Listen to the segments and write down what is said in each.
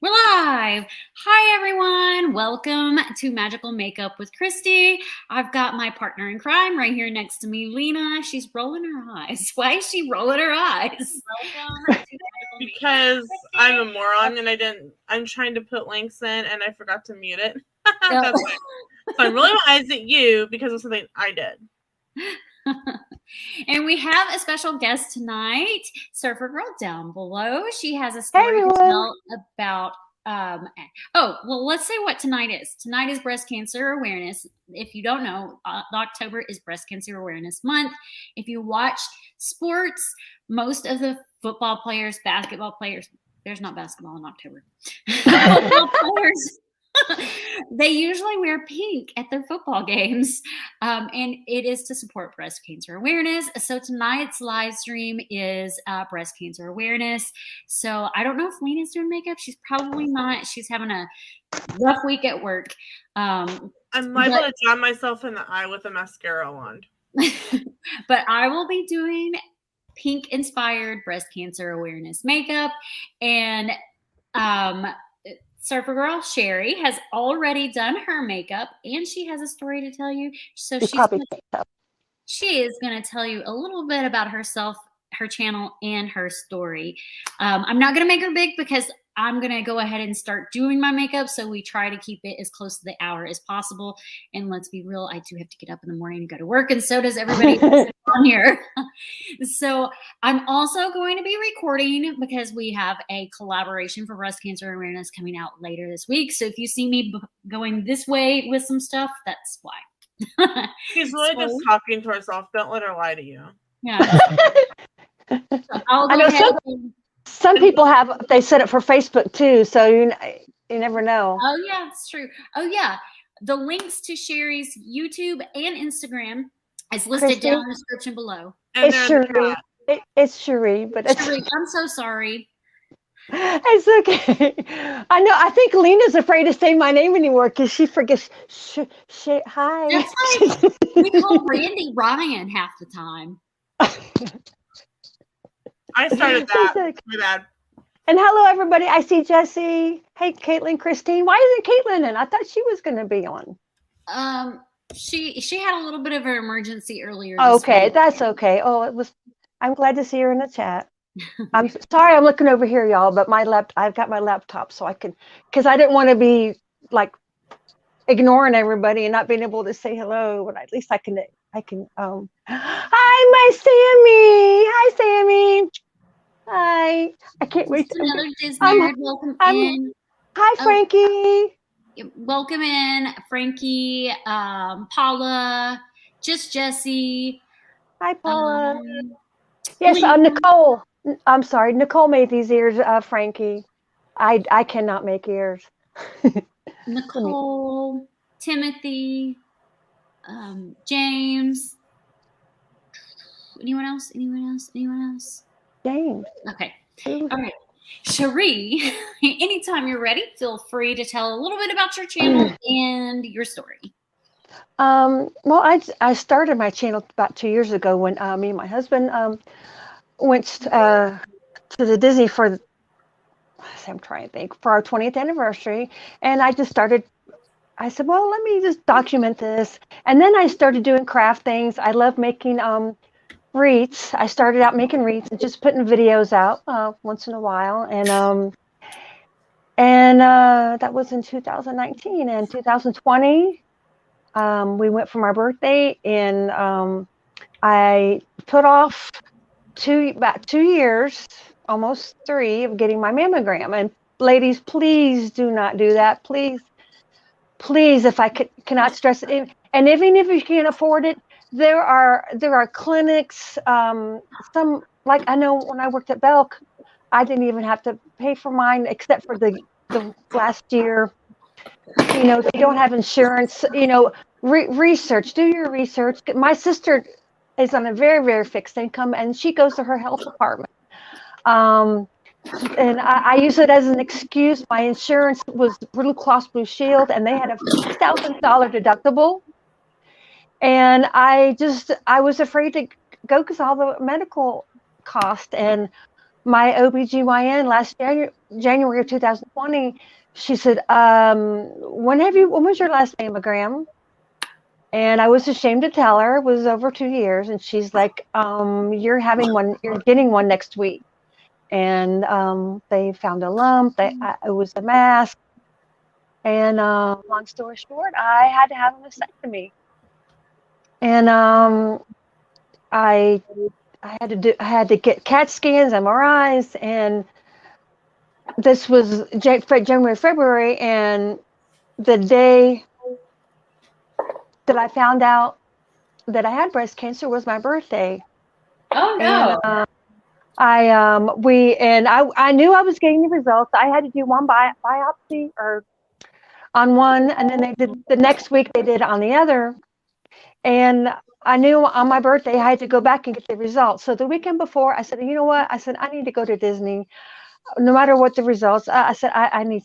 We're live. Hi, everyone. Welcome to Magical Makeup with Christy. I've got my partner in crime right here next to me, Lena. She's rolling her eyes. Why is she rolling her eyes? Welcome to Because I'm a moron and I'm trying to put links in and I forgot to mute it. That's why. So I'm rolling my eyes at you because of something I did. And we have a special guest tonight, SurferGirl down below. She has a story to tell about, well, let's say what tonight is. Tonight is Breast Cancer Awareness. If you don't know, October is Breast Cancer Awareness Month. If you watch sports, most of the football players, basketball players, there's not basketball in October. Football players, they usually wear pink at their football games, and it is to support breast cancer awareness. So tonight's live stream is breast cancer awareness. So I don't know if Lena's doing makeup. She's probably not. She's having a rough week at work. I'm liable to jab myself in the eye with a mascara wand. But I will be doing pink-inspired breast cancer awareness makeup, and SurferGirl Sherry has already done her makeup, and she has a story to tell you. So she is going to tell you a little bit about herself, her channel, and her story. I'm not going to make her big because I'm going to go ahead and start doing my makeup. So we try to keep it as close to the hour as possible. And let's be real, I do have to get up in the morning and go to work, and so does everybody on here. So I'm also going to be recording because we have a collaboration for breast cancer awareness coming out later this week. So if you see me going this way with some stuff, that's why. She's really just talking to herself. Don't let her lie to you. Yeah. So I'll go ahead. Some people they set it for Facebook too, so you never know. Oh yeah, it's true. Oh yeah, the links to Sherry's YouTube and Instagram is listed down in the description below. It's Cherie. It's Cherie, but it's Cherie. I'm so sorry. It's okay. I know. I think Lena's afraid to say my name anymore because she forgets. Hi. That's right. We call Randy Ryan half the time. I started that. My bad. And hello, everybody. I see Jesse. Hey, Caitlin, Christine. Why isn't Caitlin in? I thought she was going to be on. She had a little bit of an emergency earlier. Okay, that's okay. Oh, I'm glad to see her in the chat. I'm sorry, I'm looking over here, y'all. But I've got my laptop, so I could, because I didn't want to be like ignoring everybody and not being able to say hello. But at least I can. Hi, my Sammy. Hi, Sammy. Hi. I can't wait to. Another Disney. Welcome in. Hi, Frankie. Welcome in, Frankie, Paula, just Jesse. Hi, Paula. Yes, Nicole. I'm sorry, Nicole made these ears, Frankie. I cannot make ears. Nicole, Timothy, James. Anyone else? James. Okay. All right. Cherie, anytime you're ready, feel free to tell a little bit about your channel and your story. Well, I started my channel about 2 years ago when me and my husband went to the Disney for our 20th anniversary, and I said, well, let me just document this. And then I started doing craft things. I love making wreaths. I started out making wreaths and just putting videos out once in a while, and that was in 2019. And 2020, we went for my birthday, and I put off about 2 years, almost 3, of getting my mammogram. And ladies, please do not do that. Please, if I cannot stress it. And even if you can't afford it, there are clinics. Some, like I know when I worked at Belk, I didn't even have to pay for mine except for the last year. If you don't have insurance, research. Do your research. My sister is on a very, very fixed income, and she goes to her health department. And I use it as an excuse. My insurance was Blue Cross Blue Shield, and they had a $6,000 deductible. And I was afraid to go because all the medical cost. And my OBGYN last January of 2020, she said, when was your last mammogram? And I was ashamed to tell her. It was over 2 years. And she's like, you're getting one next week. And they found a lump. It was a mass. And long story short, I had to have a mastectomy. And I had to get CAT scans, MRIs, and this was January, February, and the day that I found out that I had breast cancer was my birthday. Oh no! And, I knew I was getting the results. I had to do one biopsy or on one, and then they did the next week. They did on the other, and I knew on my birthday I had to go back and get the results. So the weekend before, I said, you know what? I said I need to go to Disney, no matter what the results. I said I need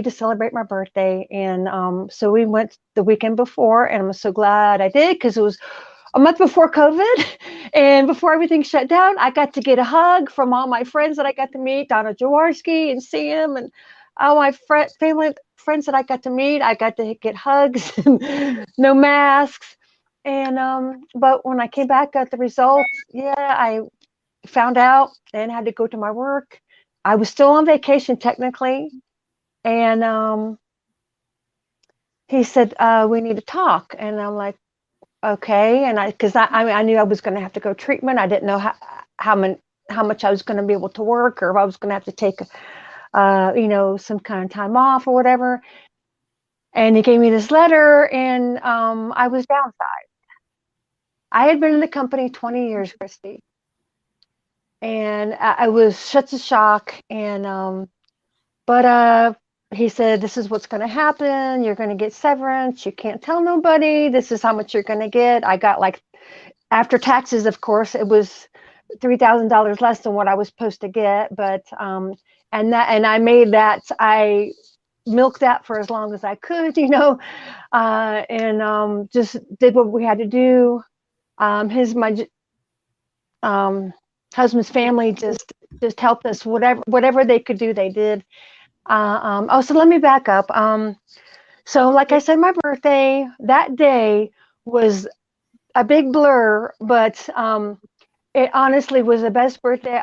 to celebrate my birthday, and so we went the weekend before, and I'm so glad I did because it was a month before COVID, and before everything shut down. I got to get a hug from all my friends that I got to meet, Donna Jaworski and Sam, and all my family friends that I got to meet. I got to get hugs, no masks. And but when I came back, got the results, I found out and had to go to my work. I was still on vacation technically, and he said, we need to talk. And I'm like, okay. And because I knew I was going to have to go treatment. I didn't know how much I was going to be able to work, or if I was going to have to take some kind of time off or whatever. And he gave me this letter, and I was downsized. I had been in the company 20 years, Christy, and I was such a shock. And but he said, this is what's going to happen. You're going to get severance. You can't tell nobody. This is how much you're going to get. I got, like, after taxes, of course, it was $3,000 less than what I was supposed to get. But and I made that. I milked that for as long as I could, and just did what we had to do. My husband's family just helped us. Whatever they could do, they did. So let me back up. So like I said, my birthday that day was a big blur, but it honestly was the best birthday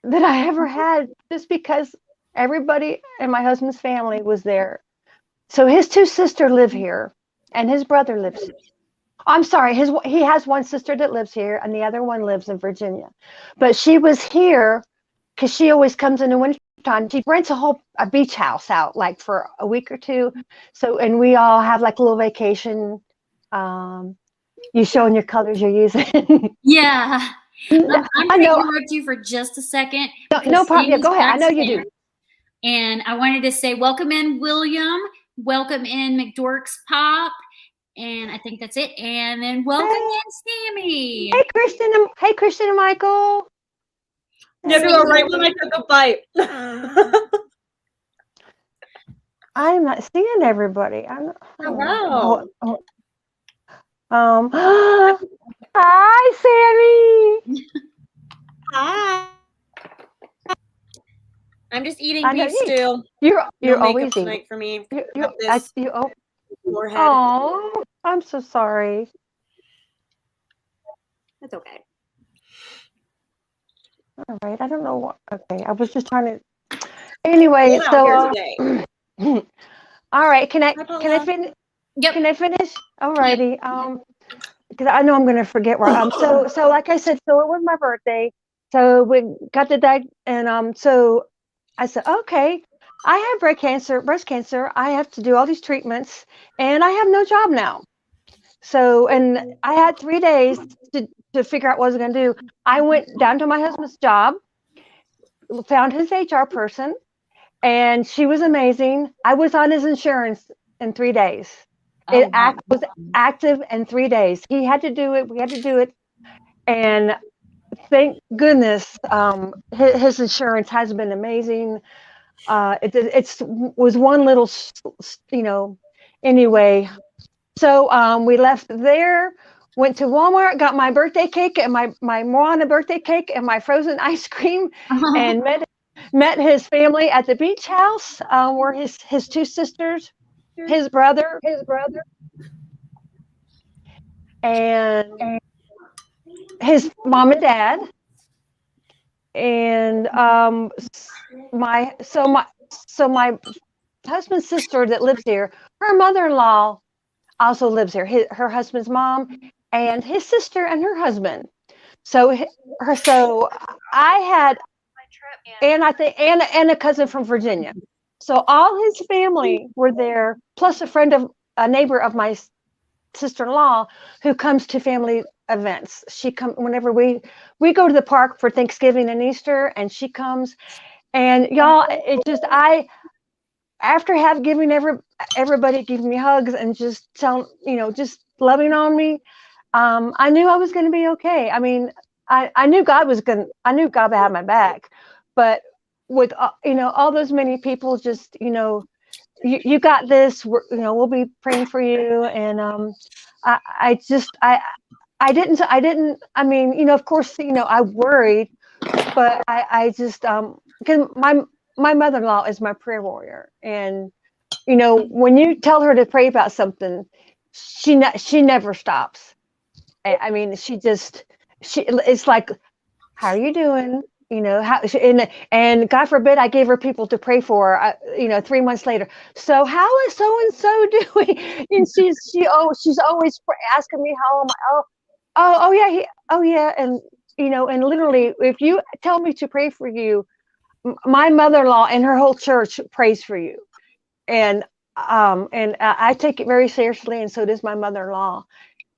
that I ever had, just because everybody in my husband's family was there. So his two sisters live here, and his brother lives here. I'm sorry, he has one sister that lives here, and the other one lives in Virginia. But she was here because she always comes in the wintertime. She rents a beach house out, like, for a week or two. So, and we all have, like, a little vacation. You showing your colors you're using. Yeah. I'm going to interrupt you for just a second. No problem. Yeah, go ahead. I know you do. And I wanted to say, welcome in, William. Welcome in, McDork's Pop. And I think that's it. And then welcome in, Sami. Hey, Christian and Michael. You have to go right when I took a bite. I'm not seeing everybody. Hello. Hi, Sami. Hi. I'm just eating beef stew. You're no always makeup tonight for me. Forehead. Oh, I'm so sorry. That's okay. All right. I don't know what. Okay, I was just trying to. Anyway, so. All right. Can I finish? Yep. Can I finish? All righty. Because I know I'm going to forget where. So like I said, so it was my birthday. So we got the diet, and so I said, okay, I have breast cancer. I have to do all these treatments, and I have no job now. So, and I had 3 days to figure out what I was going to do. I went down to my husband's job, found his HR person, and she was amazing. I was on his insurance in 3 days. It was active in 3 days. He had to do it. We had to do it. And thank goodness, his insurance has been amazing. It was one little, anyway. So we left there, went to Walmart, got my birthday cake and my Moana birthday cake and my frozen ice cream, and met his family at the beach house, where his two sisters, his brother, and his mom and dad, and my husband's sister that lives here, her mother-in-law also lives here. Her husband's mom and his sister and her husband. So I had, and I think and a cousin from Virginia. So all his family were there, plus a neighbor of my sister-in-law who comes to family events. She comes whenever we go to the park for Thanksgiving and Easter, and she comes. And y'all, after giving everybody giving me hugs and just just loving on me, I knew I was going to be okay. I mean, I knew God had my back, but with all those many people just you got this, we'll be praying for you. And I didn't, I mean, of course, I worried, but I just because my mother-in-law is my prayer warrior, and when you tell her to pray about something, she never stops. I mean, it's like, how are you doing? And God forbid I gave her people to pray for, 3 months later. So how is so and so doing? And she's always asking me how am I? Oh yeah, and and literally, if you tell me to pray for you, my mother-in-law and her whole church prays for you, and I take it very seriously, and so does my mother-in-law.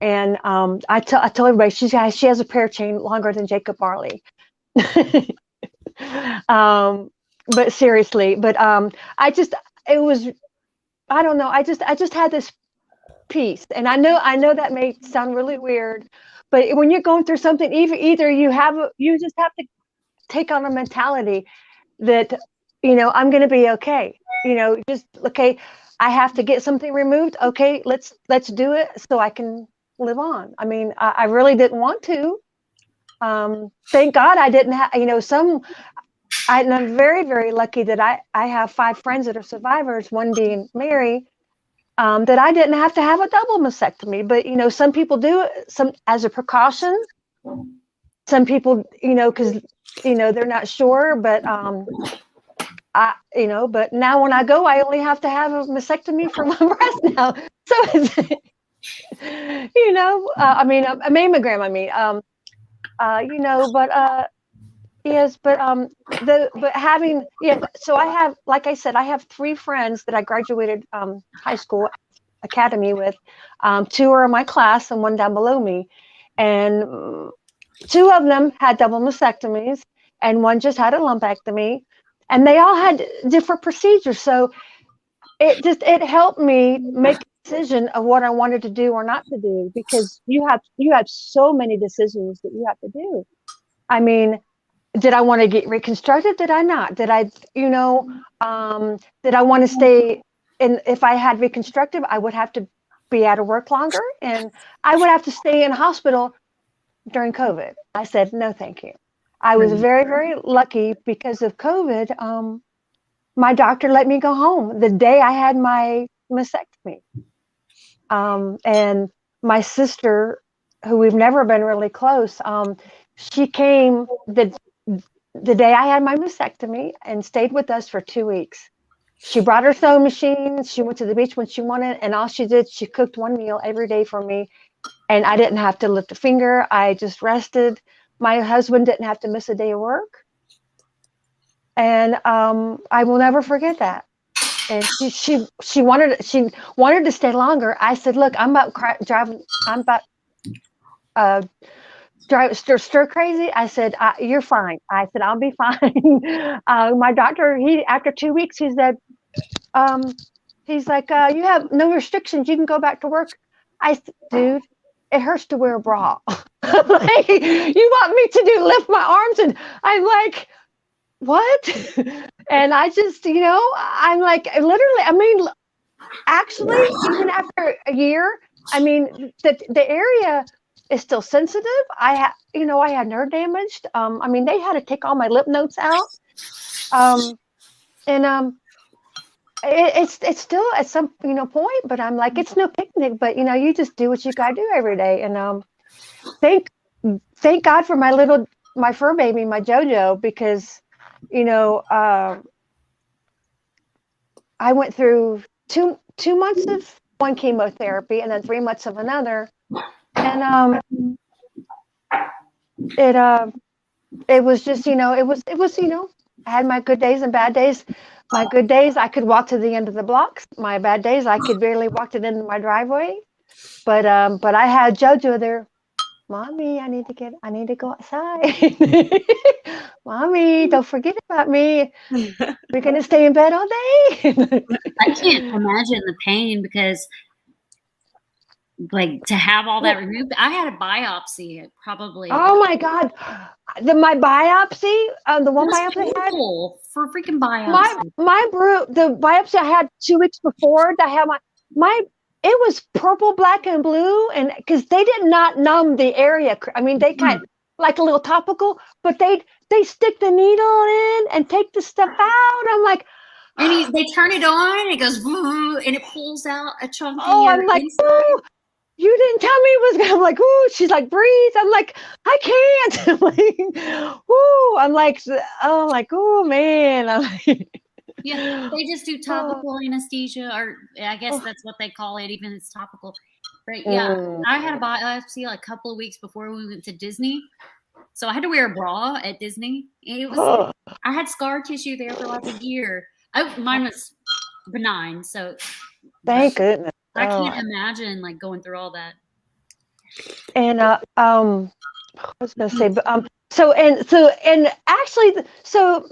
And I tell everybody she has a prayer chain longer than Jacob Marley. But seriously, I don't know, I just had this peace, and I know that may sound really weird, but when you're going through something, either you just have to take on a mentality that I'm going to be okay. Just okay, I have to get something removed. Okay, let's do it so I can live on. I mean, I really didn't want to. Thank God I didn't have, and I'm very, very lucky that I have 5 friends that are survivors, one being Mary, that I didn't have to have a double mastectomy. But, some people do it as a precaution. Some people, because, they're not sure, but, but now when I go, I only have to have a mastectomy for my breast now. So it's, I mean, a mammogram, yes, but having, so I have, like I said, I have 3 friends that I graduated high school academy with. 2 are in my class and 1 down below me, and 2 of them had double mastectomies, and 1 just had a lumpectomy, and they all had different procedures. So it helped me make a decision of what I wanted to do or not to do, because you have so many decisions that you have to do. I mean, did I want to get reconstructed? Did I not? Did I, did I want to stay in? If I had reconstructive, I would have to be out of work longer, and I would have to stay in hospital during COVID. I said, no, thank you. I was very, very lucky because of COVID. My doctor let me go home the day I had my mastectomy. And my sister, who we've never been really close, she came the day I had my mastectomy and stayed with us for 2 weeks. She brought her sewing machine. She went to the beach when she wanted, and all she did, she cooked 1 meal every day for me, and I didn't have to lift a finger. I just rested. My husband didn't have to miss a day of work, and I will never forget that. And she wanted to stay longer. I said, look, I'm about stir crazy. I said, you're fine. I said, I'll be fine. My doctor, after 2 weeks, he said, he's like, you have no restrictions. You can go back to work. I said, dude, it hurts to wear a bra. Like, you want me to lift my arms? And I'm like, what? And I just, I'm like, literally, I mean, actually, even after a year, I mean, the area is still sensitive. I had nerve damage. I mean, they had to take all my lymph nodes out It's still at some point, but I'm like, it's no picnic, but you just do what you gotta do every day. And thank God for my fur baby, my JoJo, because I went through two months of one chemotherapy and then 3 months of another, and it was just it was I had my good days and bad days. My good days, I could walk to the end of the blocks. My bad days, I could barely walk to the end of my driveway. But I had JoJo there. Mommy, I need to go outside. Mommy, don't forget about me. We're gonna stay in bed all day. I can't imagine the pain because, like, to have all that removed. I had a biopsy probably. Oh my God, my biopsy, the one biopsy I had for freaking biopsy. The biopsy I had 2 weeks before. I had it was purple, black, and blue, and because they did not numb the area. I mean, they kind of like a little topical, but they stick the needle in and take the stuff out. I'm like, and they turn it on, and it goes, and it pulls out a chunk. Oh, I'm like, ooh, you didn't tell me it was gonna. I'm like, ooh. She's like, breathe. I'm like, I can't. I'm like, ooh. I'm like, oh, ooh, man. I'm like, yeah, they just do topical anesthesia, or I guess that's what they call it, even if it's topical. But yeah, I had a biopsy like a couple of weeks before we went to Disney. So I had to wear a bra at Disney. It was I had scar tissue there for like a year. Mine was benign, so thank goodness. I can't imagine like going through all that. And I was gonna say, but so actually, so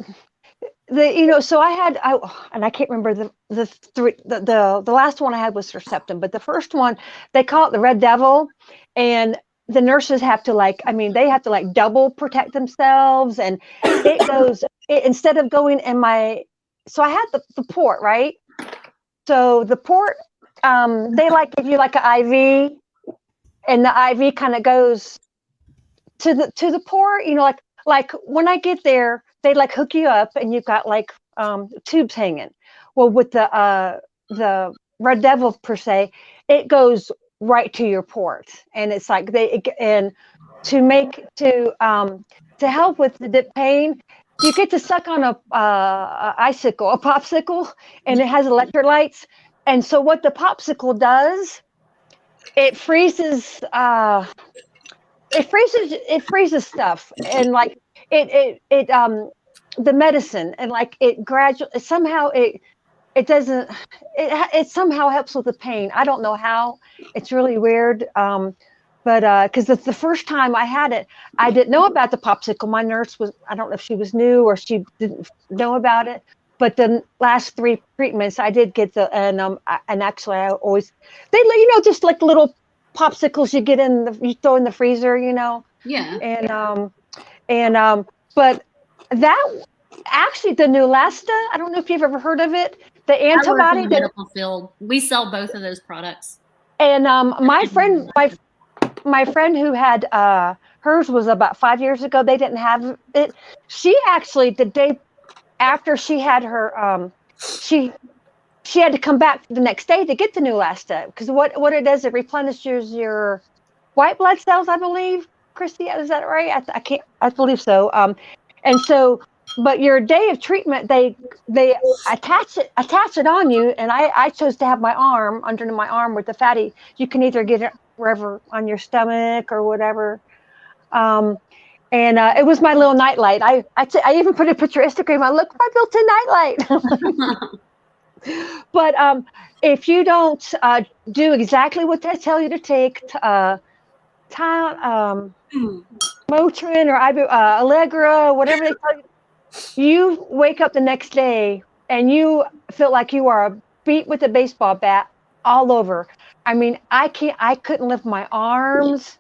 I had and I can't remember the last one I had was Herceptin, but the first one, they call it the Red Devil, and the nurses have to they have to double protect themselves, and it goes instead of going in my, so I had the port, right? So the port, they give you like an IV, and the IV kind of goes to the port, like when I get there, they hook you up and you've got tubes hanging. Well, with the Red Devil per se, it goes right to your port, and it's like to help with the pain, you get to suck on a popsicle, and it has electrolytes. And so what the popsicle does, it freezes stuff, and the medicine, and it gradually somehow it doesn't, it somehow helps with the pain. I don't know how. It's really weird. But because it's the first time I had it, I didn't know about the popsicle. My nurse I don't know if she was new or she didn't know about it. But the last 3 treatments, I did get and actually I always, they just like little popsicles you get you throw in the freezer, Yeah. But that actually, the Neulasta, I don't know if you've ever heard of it. The antibody. I work in the medical field. We sell both of those products. And my friend who had hers was about 5 years ago. They didn't have it. She actually, the day after she had her, she had to come back the next day to get the Neulasta, because what it does, it replenishes your white blood cells, I believe. Christy, is that right? I believe so. And so, but your day of treatment, they attach it on you, and I chose to have my arm, under my arm with the fatty. You can either get it wherever on your stomach or whatever. And it was my little nightlight. I even put a picture on Instagram. I look, my built-in nightlight. But if you don't do exactly what they tell you to take, Motrin or Allegra, whatever they tell you, you wake up the next day and you feel like you are beat with a baseball bat all over. I mean, I couldn't lift my arms.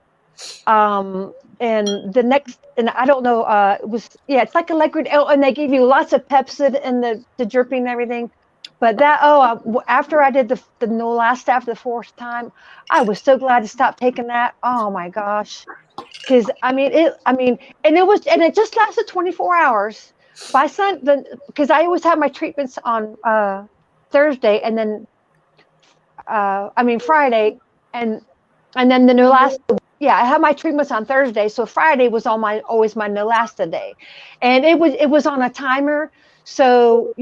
And I don't know, it's like Allegra, and they give you lots of Pepsid and the dripping and everything. But after I did the Neulasta after the 4th time, I was so glad to stop taking that. Oh my gosh. Because it just lasted 24 hours. by because I always have my treatments on Thursday, and then Friday, and then the Neulasta. Yeah, I have my treatments on Thursday, so Friday was always my Neulasta day, and it was on a timer. So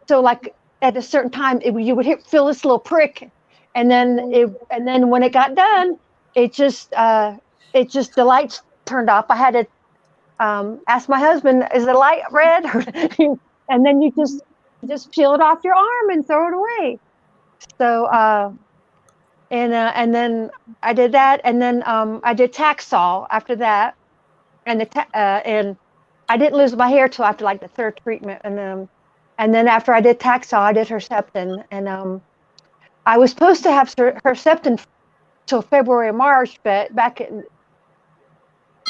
like at a certain time, you would feel this little prick, and then when it got done, it just the lights turned off. I had to ask my husband, "Is the light red?" And then you just peel it off your arm and throw it away. So and then I did that, and then I did Taxol after that, and and I didn't lose my hair till after like the third treatment, and then after I did Taxol, I did Herceptin, and I was supposed to have Herceptin till February or March, but back in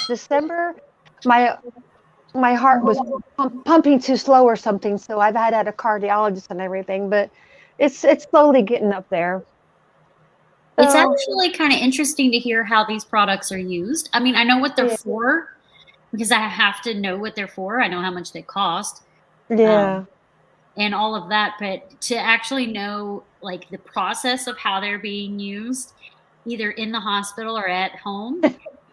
December, my heart was pumping too slow or something, so I've had a cardiologist and everything, but it's slowly getting up there. It's actually kind of interesting to hear how these products are used. I mean, I know what they're for because I have to know what they're for. I know how much they cost. Yeah. And all of that, but to actually know like the process of how they're being used, either in the hospital or at home,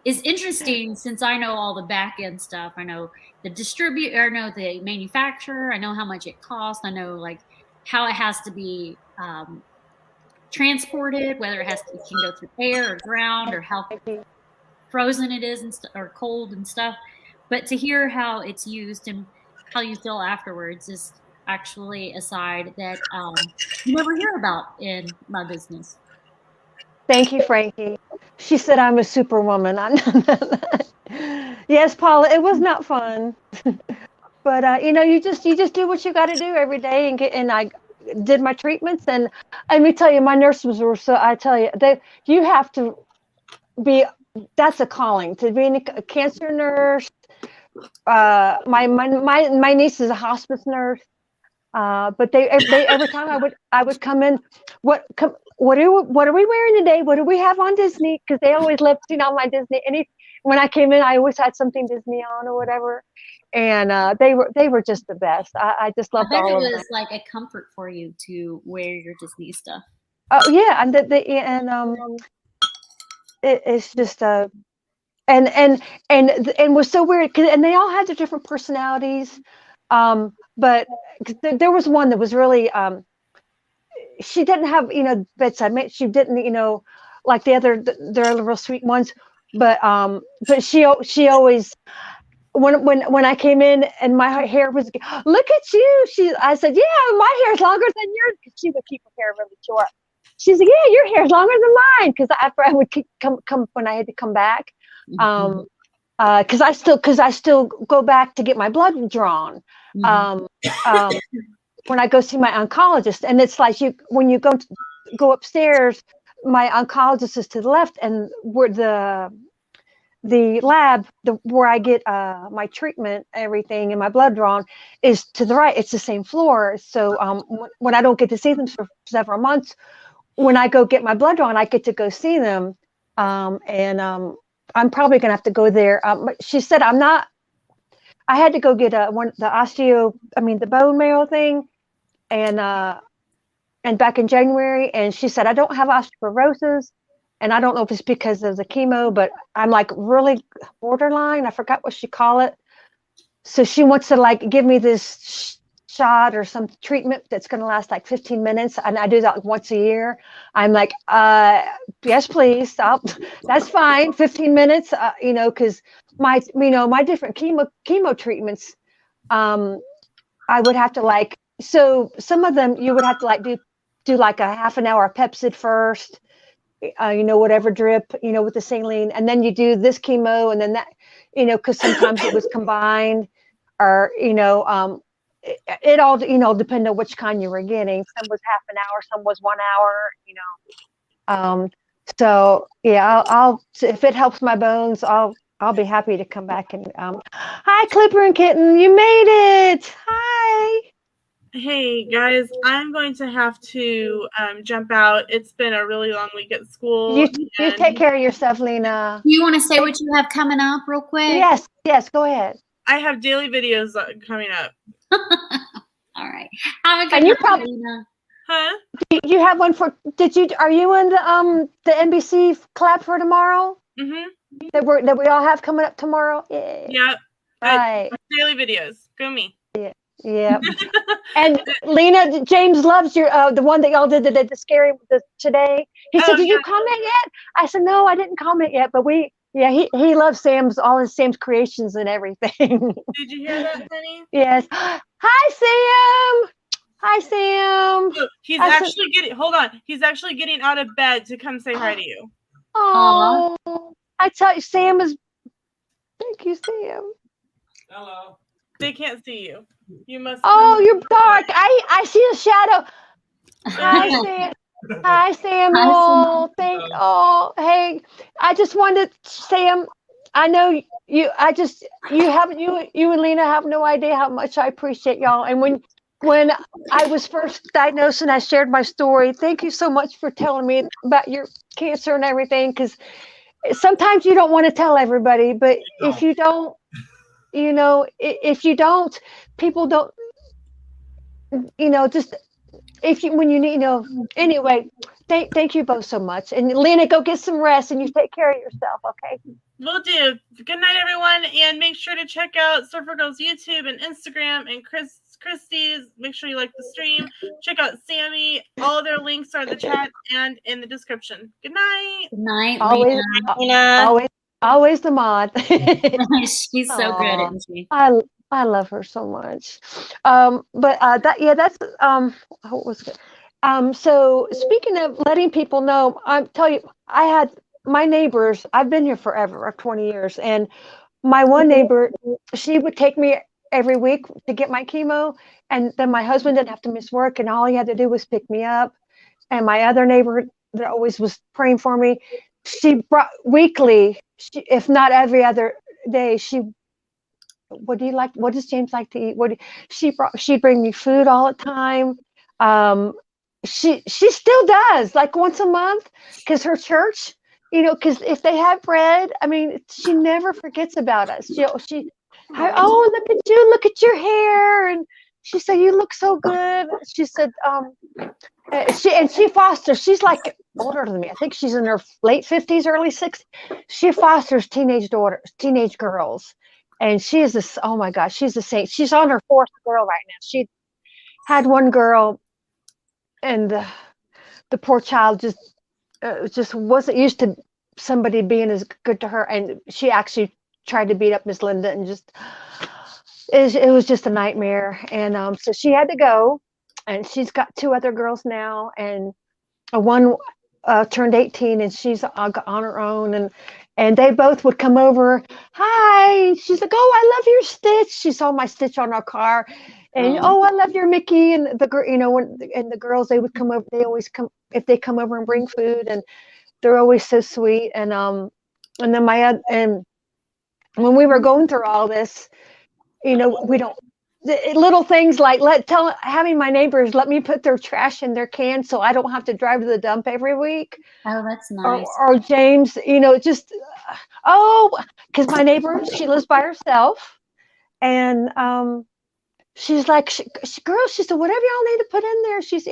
is interesting since I know all the back end stuff. I know the distributor, I know the manufacturer, I know how much it costs, I know like how it has to be transported, whether it can go through air or ground, or how frozen it is or cold and stuff. But to hear how it's used and how you feel afterwards is actually a side that you never hear about in my business. Thank you, Frankie. She said I'm a superwoman. Yes, Paula, it was not fun. But you just do what you got to do every day, and I did my treatments, and let me tell you, my nurses were I tell you, you have to be, that's a calling to be a cancer nurse. My niece is a hospice nurse. But they every time I would come in, what are we wearing today? What do we have on Disney? Because they always loved seeing all my Disney. When I came in, I always had something Disney on or whatever, and they were just the best. I just loved all of them. It was like a comfort for you to wear your Disney stuff. Oh yeah, and it's just and was so weird, and they all had their different personalities. But there was one that was really she didn't have bedside. She didn't like they're real sweet ones, but she always when I came in and my hair was, look at you. I said, yeah, my hair's longer than yours, because she would keep her hair really short. She said, yeah, your hair's longer than mine, because after I would come when I had to come back. Because I still go back to get my blood drawn when I go see my oncologist, and it's like when you go upstairs, my oncologist is to the left, and where the lab where I get my treatment, everything, and my blood drawn is to the right. It's the same floor. So when I don't get to see them for several months, when I go get my blood drawn, I get to go see them, and I'm probably gonna have to go there. She said I had to go get the bone marrow thing, and back in January, and she said I don't have osteoporosis, and I don't know if it's because of the chemo, but I'm like really borderline. I forgot what she called it. So she wants to like give me this shot or some treatment that's going to last like 15 minutes, and I do that once a year. I'm like, yes, please. That's fine. 15 minutes, because my different chemo treatments, I would have to so some of them you would have to do like a half an hour Pepsid first, whatever drip, with the saline, and then you do this chemo, and then that, because sometimes it was combined, or it all depended on which kind you were getting. Some was half an hour, some was 1 hour, so yeah, I'll if it helps my bones, I'll be happy to come back. And hi, Clipper and Kitten, you made it. Hi. Hey guys, I'm going to have to jump out. It's been a really long week at school. You take care of yourself, Lena. You want to say what you have coming up real quick? Yes, go ahead. I have daily videos coming up. All right. Have a good And you night, probably Lena. Huh? you have one for? Are you in the NBC collab for tomorrow? Mm-hmm. That we all have coming up tomorrow. Yeah. Yep. Right. Daily videos. Go me. Yeah. And Lena, James loves your the one that y'all did the scary today. He said, "Did you comment yet?" I said, "No, I didn't comment yet." But he loves Sam's creations and everything. Did you hear that, honey? Yes. Hi, Sam. Hi, Sam. Look, he's actually getting out of bed to come say hi to you. Oh, I tell you, Sam is. Thank you, Sam. Hello. They can't see you. You must. Oh, you're dark. I see a shadow. Hi, Sam. Hi, Samuel. Hey, I just wanted Sam. I know you. You and Lena have no idea how much I appreciate y'all. And when I was first diagnosed and I shared my story, thank you so much for telling me about your cancer and everything. Because sometimes you don't want to tell everybody, but if you don't, if you don't, people don't, just when you need, anyway, thank you both so much. And Lena, go get some rest and you take care of yourself. Okay. Will do. Good night, everyone. And make sure to check out Surfer Girl's YouTube and Instagram and Christy's. Make sure you like the stream. Check out Sami. All of their links are in the chat and in the description. Good night. Good night, Lena. Always the mod. She's so good, isn't she? I love her so much. That's what was good. So speaking of letting people know, I'm tell you, I had my neighbors. I've been here forever, 20 years, and my one neighbor, she would take me every week to get my chemo, and then my husband didn't have to miss work, and all he had to do was pick me up. And my other neighbor that always was praying for me, she brought weekly, if not every other day, what do you like? What does James like to eat? She'd bring me food all the time. She still does, like once a month, because her church, because if they have bread, I mean, she never forgets about us. Look at your hair, and she said, "You look so good." She said, she fosters. She's like older than me. I think she's in her late 50s, early 60s. She fosters teenage girls. And she is this, oh my gosh, she's a saint. She's on her fourth girl right now. She had one girl, and the poor child just wasn't used to somebody being as good to her. And she actually tried to beat up Miss Linda, and it was just a nightmare. And so she had to go, and she's got two other girls now, and one turned 18, and she's on her own, and they both would come over. Hi, she's like, "Oh, I love your stitch." She saw my stitch on our car, and "Oh, I love your Mickey." And the girls, they would come over. They always come if they come over and bring food, and they're always so sweet. And then and when we were going through all this, we don't. Little things like having my neighbors let me put their trash in their can so I don't have to drive to the dump every week. Oh, that's nice. Or James, because my neighbor, she lives by herself, and she's like, girl, she said, whatever y'all need to put in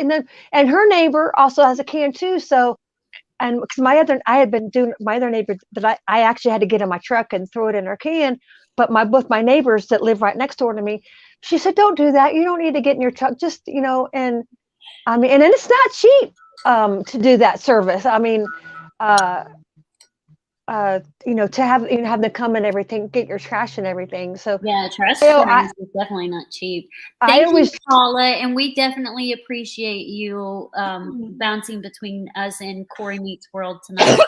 there. And her neighbor also has a can too. So, and because I had been doing my other neighbor that I actually had to get in my truck and throw it in her can. But both my neighbors that live right next door to me, she said, don't do that. You don't need to get in your truck. Just, and I mean, and it's not cheap to do that service. I mean, to have them come and everything, get your trash and everything. So yeah, trash is definitely not cheap. Thank you, Paula, and we definitely appreciate you bouncing between us and Corey Meets World tonight.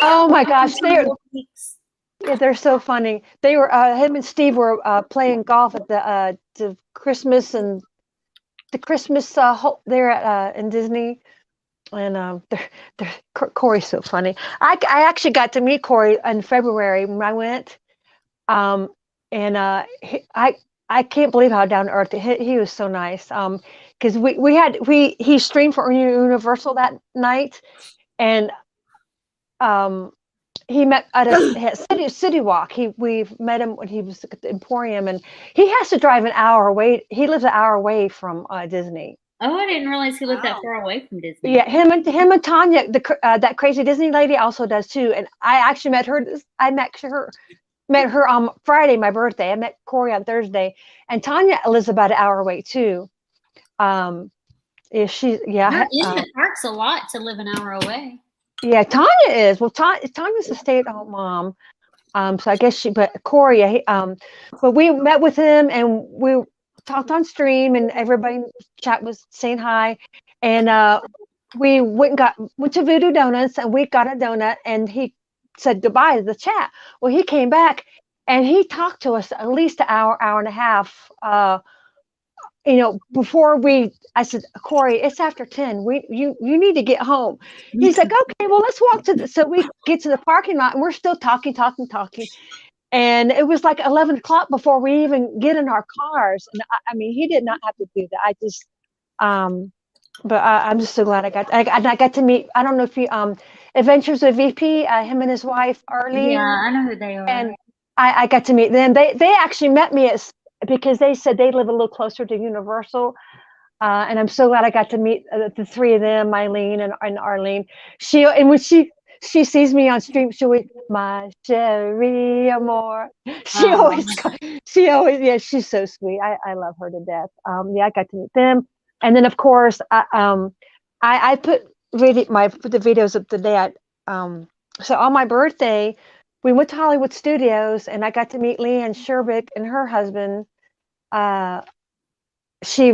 Oh my gosh, they're so funny. They were him and Steve were playing golf at the Christmas and the Christmas there at in Disney. And Corey's so funny. I actually got to meet Corey in February when I went, and I can't believe how down to earth he was. So nice. Because he streamed for Universal that night, and he met at a city walk. We met him when he was at the Emporium, and he has to drive an hour away. He lives an hour away from Disney. Oh, I didn't realize he lived that far away from Disney. Yeah, him and Tanya, that crazy Disney lady, also does too. And I actually met her. I met her on Friday, my birthday. I met Corey on Thursday, and Tanya lives about an hour away too. Her Disney Park's a lot to live an hour away. Yeah, Tanya is. Well, Tanya's a stay-at-home mom. So I guess but Corey, but we met with him and we talked on stream, and everybody in the chat was saying hi. And we went to Voodoo Donuts, and we got a donut, and he said goodbye to the chat. Well, he came back and he talked to us at least an hour and a half. Before I said, Corey, it's after 10. You need to get home. He's like, okay, well, let's walk so we get to the parking lot, and we're still talking. And it was like 11 o'clock before we even get in our cars. And I mean, he did not have to do that. I just, but I'm just so glad I got to meet, I don't know if you, Adventures with VP, him and his wife, Arlene. Yeah, I know who they are. And I got to meet them. They actually met me because they said they live a little closer to Universal. And I'm so glad I got to meet the three of them, Eileen and Arlene. And when she sees me on stream, she'll always, my Cherie Amor. She always, yeah, she's so sweet. I love her to death. Yeah, I got to meet them. And then of course, I put the videos of the day. So on my birthday, we went to Hollywood Studios, and I got to meet Leanne Sherbick and her husband. She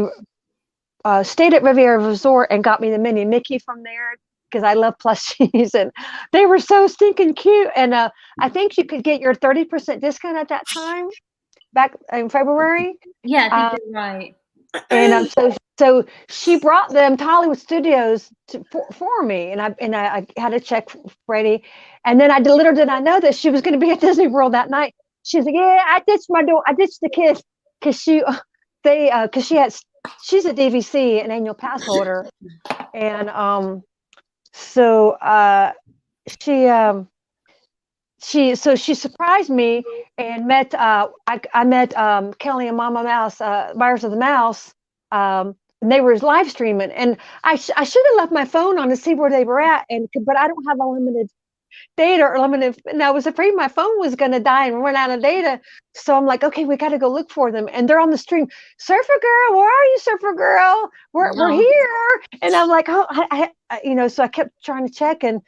stayed at Riviera Resort and got me the mini Mickey from there because I love plushies, and they were so stinking cute. And I think you could get your 30% discount at that time, back in February. Yeah, I think you're right. And so she brought them to Hollywood Studios for me, and I had a check ready. And then little did I know that she was going to be at Disney World that night. She's like, yeah, I ditched the kids because she's a DVC, an annual pass holder, and she surprised me and met I met Kelly and Mama Mouse, Buyers of the Mouse, and they were live streaming, and I should have left my phone on to see where they were at, but I don't have unlimited data or limited, and I was afraid my phone was going to die and run out of data. So I'm like, okay, we got to go look for them. And they're on the stream. Surfer Girl, where are you, Surfer Girl? We're here. And I'm like, so I kept trying to check. And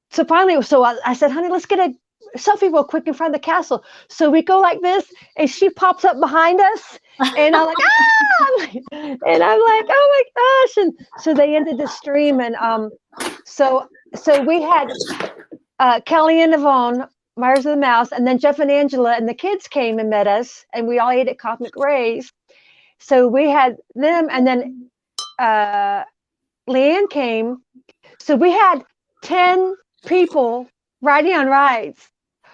so finally, I said, honey, let's get a selfie real quick in front of the castle. So we go like this, and she pops up behind us. And I'm like, and I'm like, oh my gosh. And so they ended the stream. And so we had Kelly and Yvonne, Myers of the Mouse, and then Jeff and Angela and the kids came and met us, and we all ate at Cosmic Rays. So we had them, and then Leanne came. So we had 10 people riding on rides. It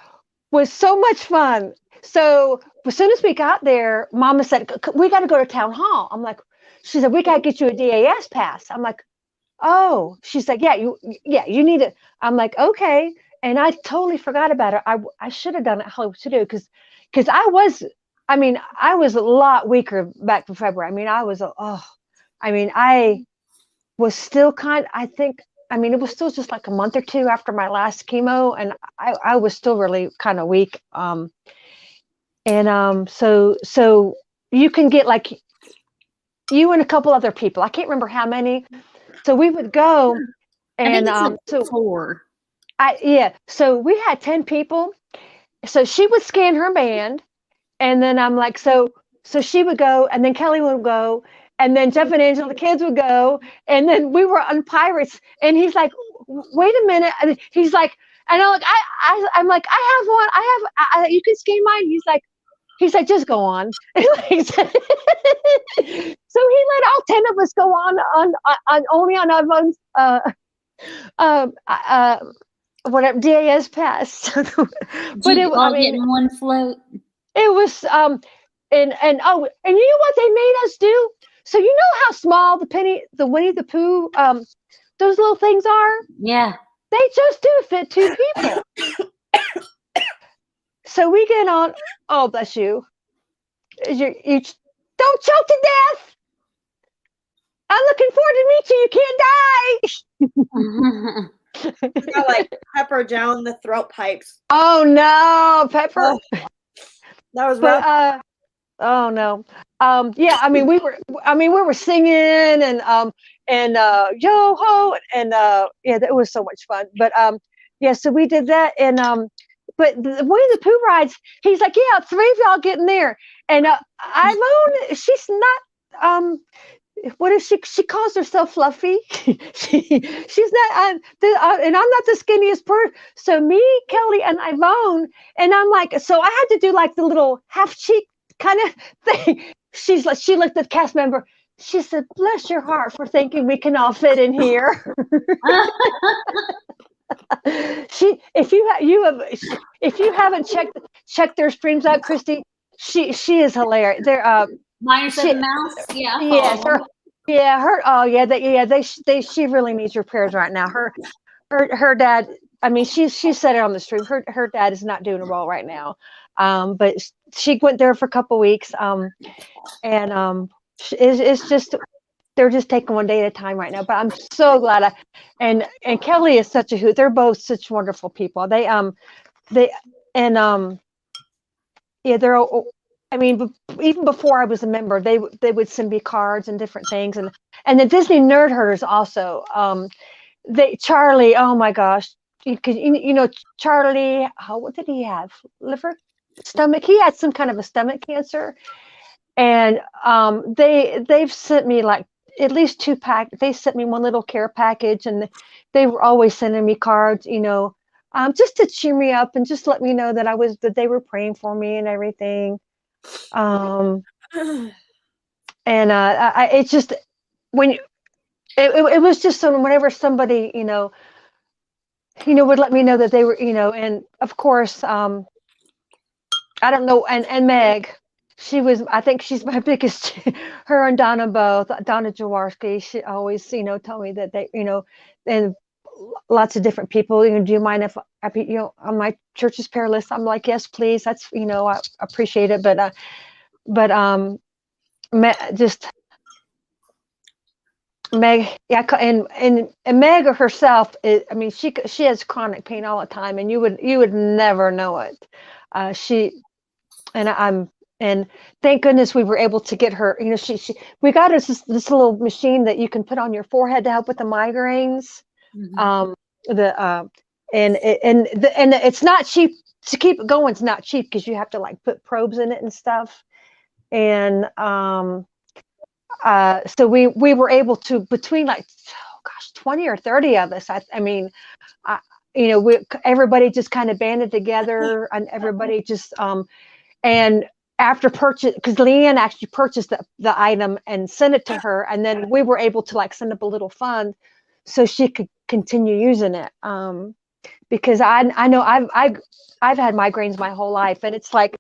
was so much fun. So as soon as we got there, Mama said, we got to go to Town Hall. I'm like, she said, we got to get you a DAS pass. I'm like, oh, she's like, yeah, you need it. I'm like, okay. And I totally forgot about it. I should have done it Hollywood Studio because I was a lot weaker back in February. I was still it was still just like a month or two after my last chemo, and I was still really kind of weak. So you can get like you and a couple other people. I can't remember how many. So we would go, and four. So we had 10 people. So she would scan her band, and then I'm like, so she would go, and then Kelly would go, and then Jeff and Angela, the kids, would go, and then we were on Pirates, and he's like, wait a minute, and he's like, and I'm like, I have one, you can scan mine. He's like, just go on. So he let all 10 of us go on only on Yvonne's whatever DAS pass. But it was getting one float. It was and you know what they made us do? So you know how small the Winnie the Pooh those little things are? Yeah. They just do fit 2 people. So we get on. Oh, bless you. You don't choke to death. I'm looking forward to meet you. You can't die. Got like pepper down the throat pipes. Oh no, Pepper. Oh, that was rough. But oh no. Yeah, I mean we were singing and yo ho and yeah, that was so much fun. But yeah, so we did that and but one of the poo rides, he's like, yeah, 3 of y'all get in there. And Ivone, she's not what is she calls herself fluffy. She's not and I'm not the skinniest person. So me, Kelly, and Ivone, and I'm like, so I had to do like the little half cheek kind of thing. She looked at the cast member. She said, bless your heart for thinking we can all fit in here. If you haven't checked their streams out, Christy, she is hilarious. They're Minus the mouse, yeah. Yes, she really needs your prayers right now. Her dad, I mean, she said it on the stream. Her dad is not doing well right now. But she went there for a couple weeks. And it's just they're just taking one day at a time right now. But I'm so glad and Kelly is such a hoot. They're both such wonderful people. They're I mean, even before I was a member, they would send me cards and different things, and the Disney Nerd Herders also. Charlie, oh my gosh, because you know Charlie, what did he have? Liver, stomach. He had some kind of a stomach cancer, and they've sent me like at least 2 pack. They sent me one little care package, and they were always sending me cards, you know, just to cheer me up and just let me know that they were praying for me and everything. And it's just when it was just whenever somebody you know would let me know that they were, you know, and of course I don't know, and Meg, I think she's my biggest. Her and Donna both. Donna Jaworski, she always, you know, tell me that they, you know, and lots of different people, you know, do you mind if I be, you know, on my church's prayer list? I'm like, yes, please. That's, you know, I appreciate it. But just Meg, yeah, and Meg herself is, I mean, she has chronic pain all the time, and you would never know it. And thank goodness we were able to get her, you know, we got us this little machine that you can put on your forehead to help with the migraines. Mm-hmm. And it's not cheap to keep it going. It's not cheap because you have to like put probes in it and stuff. And so we were able to, between like 20 or 30 of us. I mean, you know, everybody just kind of banded together, and everybody just and after purchase, because Leanne actually purchased the item and sent it to her, and then we were able to like send up a little fund so she could continue using it. Because I know I've had migraines my whole life, and it's like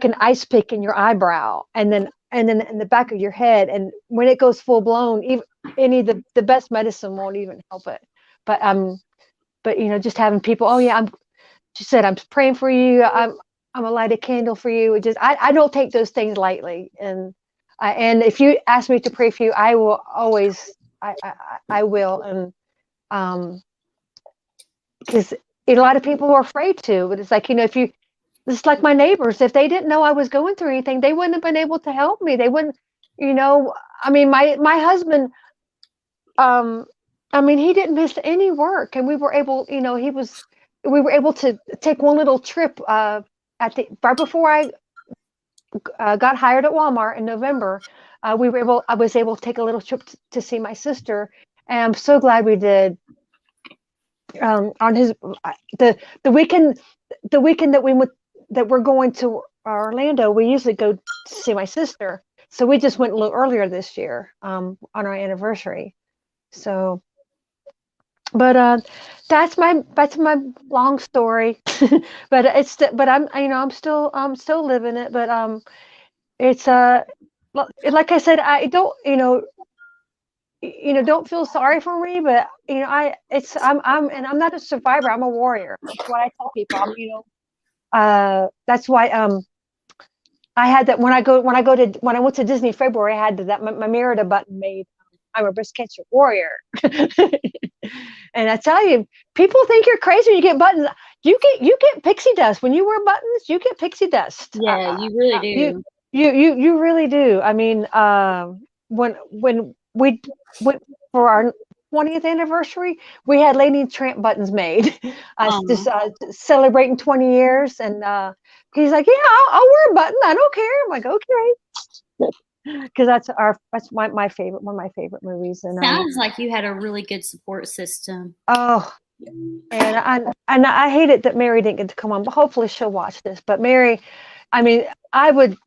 an ice pick in your eyebrow, and then in the back of your head, and when it goes full blown, even the best medicine won't even help it. But you know, just having people, oh yeah, she said, I'm praying for you. I'm a light a candle for you. It just, I don't take those things lightly. And if you ask me to pray for you, I will always, I will. And because a lot of people were afraid to, but it's like, you know, it's like my neighbors, if they didn't know I was going through anything, they wouldn't have been able to help me. They wouldn't, you know, I mean, my husband, I mean, he didn't miss any work, and we were able, you know, we were able to take one little trip, right before I got hired at Walmart in November. I was able to take a little trip to see my sister, and I'm so glad we did. On the weekend that we're going to Orlando, we usually go to see my sister, so we just went a little earlier this year on our anniversary. So, but that's my long story. But I'm still living it. But it's like I said, I don't, don't feel sorry for me. But I'm not a survivor. I'm a warrior. That's what I tell people. that's why I had that when I went to Disney in February. I had that my Merida button made. I'm a breast cancer warrior, and I tell you, people think you're crazy when you get buttons. You get pixie dust when you wear buttons. You get pixie dust. Yeah, you really do. You really do. I mean, when we went for our 20th anniversary, we had Lady Tramp buttons made. Just celebrating 20 years, and he's like, "Yeah, I'll wear a button. I don't care." I'm like, "Okay," because that's my favorite, one of my favorite movies. And sounds like you had a really good support system. Oh, and I hate it that Mary didn't get to come on, but hopefully she'll watch this. But Mary, I mean, I would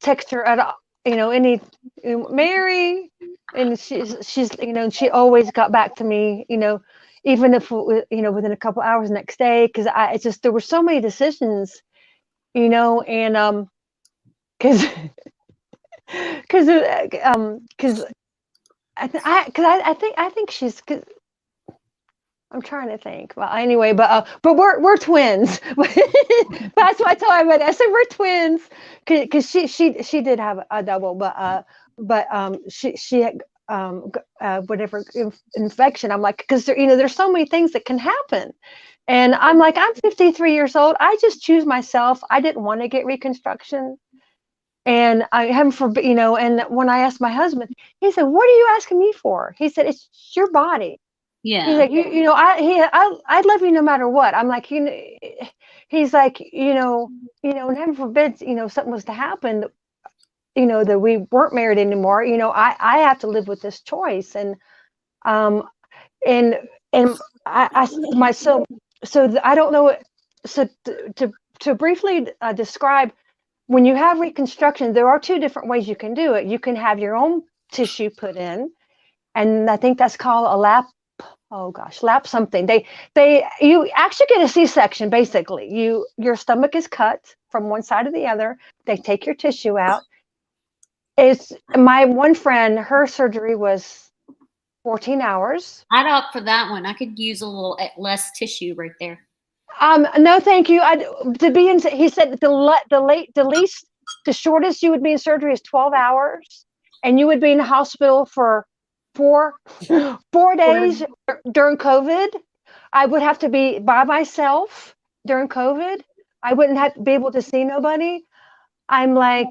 text her at Mary, and she's and she always got back to me, even if within a couple hours next day, because it's just there were so many decisions, and because I think she's. I'm trying to think. Well, anyway, but we're twins. That's what I told her. I said we're twins because she did have a double, but she had whatever infection. I'm like, because there's so many things that can happen, and I'm like, I'm 53 years old. I just choose myself. I didn't want to get reconstruction, and I haven't And when I asked my husband, he said, "What are you asking me for?" He said, "It's your body." Yeah. He's like, I love you no matter what. I'm like, he's like, and heaven forbid, something was to happen, that we weren't married anymore. I have to live with this choice. And I don't know. So to briefly describe, when you have reconstruction, there are two different ways you can do it. You can have your own tissue put in, and I think that's called a lap something. You actually get a C-section. Basically, your stomach is cut from one side to the other. They take your tissue out. It's my one friend. Her surgery was 14 hours. I'd opt for that one. I could use a little less tissue right there. No, thank you. He said the shortest you would be in surgery is 12 hours, and you would be in the hospital for 4 days during COVID. I would have to be by myself during COVID. I wouldn't have to be able to see nobody. I'm like,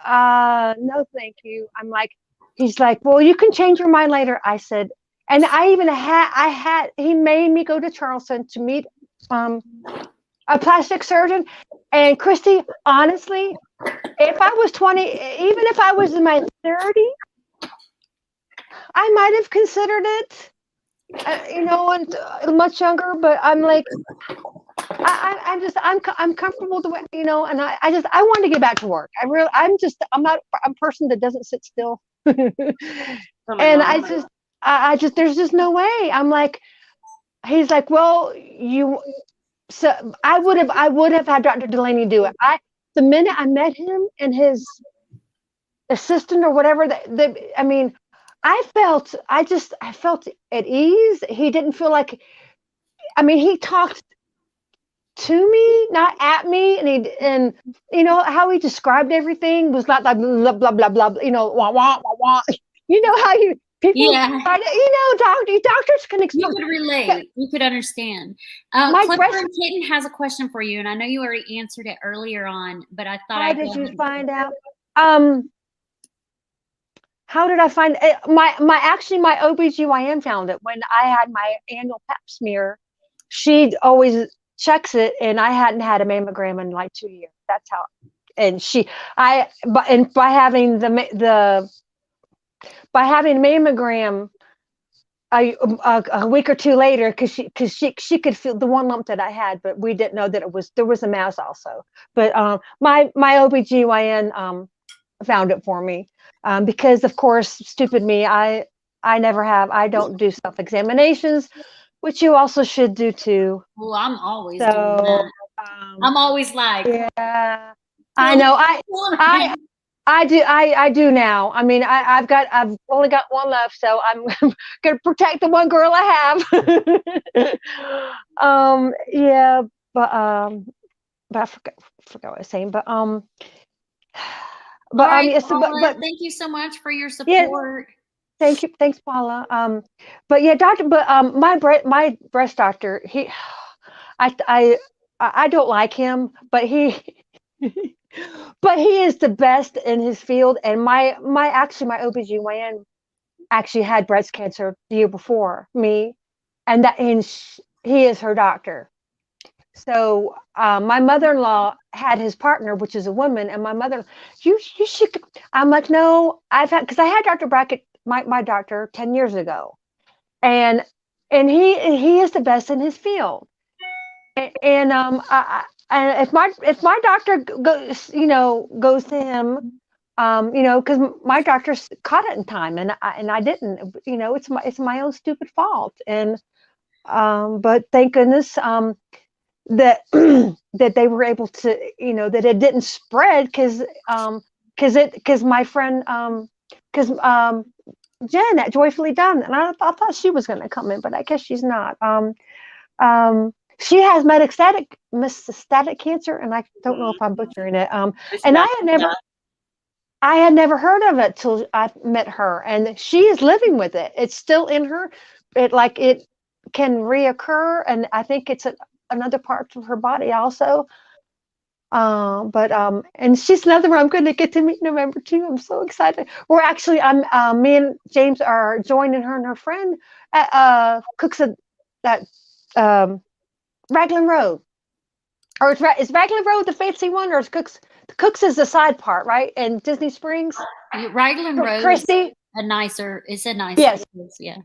no, thank you. I'm like, he's like, well, you can change your mind later. I said, and he made me go to Charleston to meet a plastic surgeon. And Christy, honestly, if I was 20, even if I was in my 30s, I might have considered it, and much younger. But I'm like, I'm comfortable the way, and I want to get back to work. I'm not a person that doesn't sit still, and I just there's just no way. I'm like, he's like, well, so I would have had Dr. Delaney do it. The minute I met him and his assistant or whatever, I felt at ease. He didn't feel like, he talked to me, not at me, and how he described everything was not like blah blah blah blah, wah wah wah wah. How people, doctors can explain. You could relate. You could understand. Clipper and Kitten has a question for you, and I know you already answered it earlier on, but I thought How did you find out? How did I find it? My OBGYN found it when I had my annual pap smear. She always checks it, and I hadn't had a mammogram in like 2 years. That's how. And by having mammogram a week or two later, because she could feel the one lump that I had, but we didn't know that there was a mass also. But my OBGYN found it for me, because of course, stupid me, I don't do self-examinations, which you also should do too. Well, I'm always doing that. I'm always like, yeah, I know. I do now. I've only got one left, so I'm gonna protect the one girl I have. Yeah, but but I forgot what I was saying. But All right, yes, Paula, thank you so much for your yeah, support. thank you, thanks, Paula. But yeah, my breast doctor, I don't like him, but he but he is the best in his field. And my OBGYN actually had breast cancer the year before me, and he is her doctor. So my mother-in-law had his partner, which is a woman, and my mother, you should. I'm like, no, because I had Dr. Brackett, my doctor, 10 years ago, and he is the best in his field. And and if my doctor goes to him, because my doctor caught it in time, and I didn't. It's my own stupid fault. And but thank goodness that that they were able to, that it didn't spread, because my friend because Jen at Joyfully Done, and I thought she was going to come in, but I guess she's not. She has metastatic cancer, and I don't know if I'm butchering it. And I had never heard of it till I met her, and she is living with it. It's still in her. It can reoccur, and I think it's another part of her body also. And she's another one I'm going to get to meet in November too. I'm so excited. Me and James are joining her and her friend at Cooks at Raglan Road. Or is Raglan Road the fancy one, or is Cooks? Cooks is the side part, right? And Disney Springs. Raglan Road Christy. It's a nice Yes. place, yeah.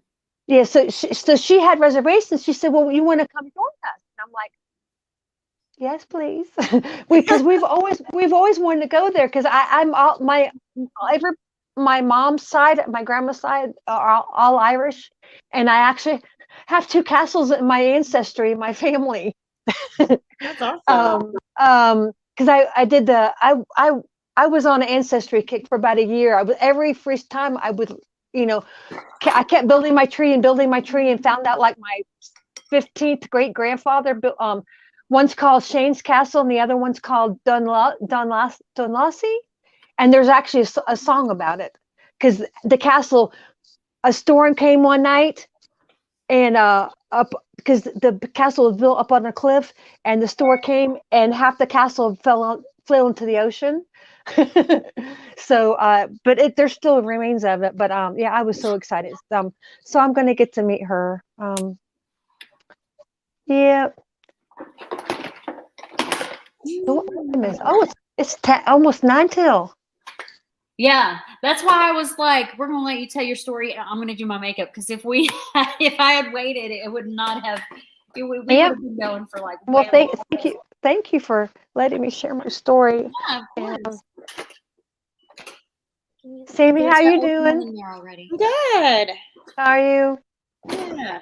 Yeah, so she had reservations. She said, "Well, you want to come join us?" And I'm like, "Yes, please," because we've always wanted to go there. Because my mom's side, my grandma's side are all Irish, and I actually have 2 castles in my ancestry, my family. That's awesome. Because I was on an ancestry kick for about a year. Every free time I would, I kept building my tree and found out like my 15th great grandfather built. One's called Shane's Castle, and the other one's called Dunlassy. And there's actually a song about it, because the castle, a storm came one night, and because the castle was built up on a cliff, and the storm came, and half the castle fell into the ocean. So, but there's still remains of it. But yeah, I was so excited. So I'm going to get to meet her. Yeah. Oh, it's almost 9 till. Yeah, that's why I was like, we're gonna let you tell your story. I'm gonna do my makeup, because if I had waited, it would not have. We would have been going for like. Well, thank you for letting me share my story. Yeah, of course. Sami, how you doing? Good. How are you? Yeah.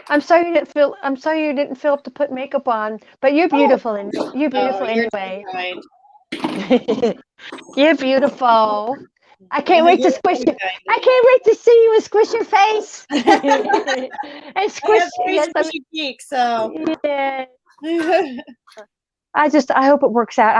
I'm sorry you didn't feel up to put makeup on, but you're beautiful, and you're beautiful anyway. You're beautiful. I can't wait to squish you. I can't wait to see you and squish your face. And squish. Squishy cheeks, so. Yeah. I hope it works out.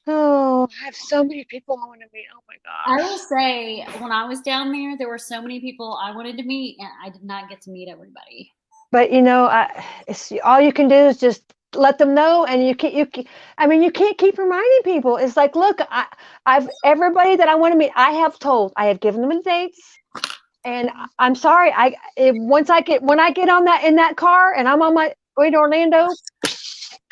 I have so many people I want to meet. Oh my I gosh. will say, when I was down there were so many people I wanted to meet, and I did not get to meet everybody. But it's all you can do is just let them know, and you can't keep reminding people. It's like, look, I've everybody that I want to meet, I have given them dates, and I'm sorry, when I get in that car and I'm on my way to Orlando,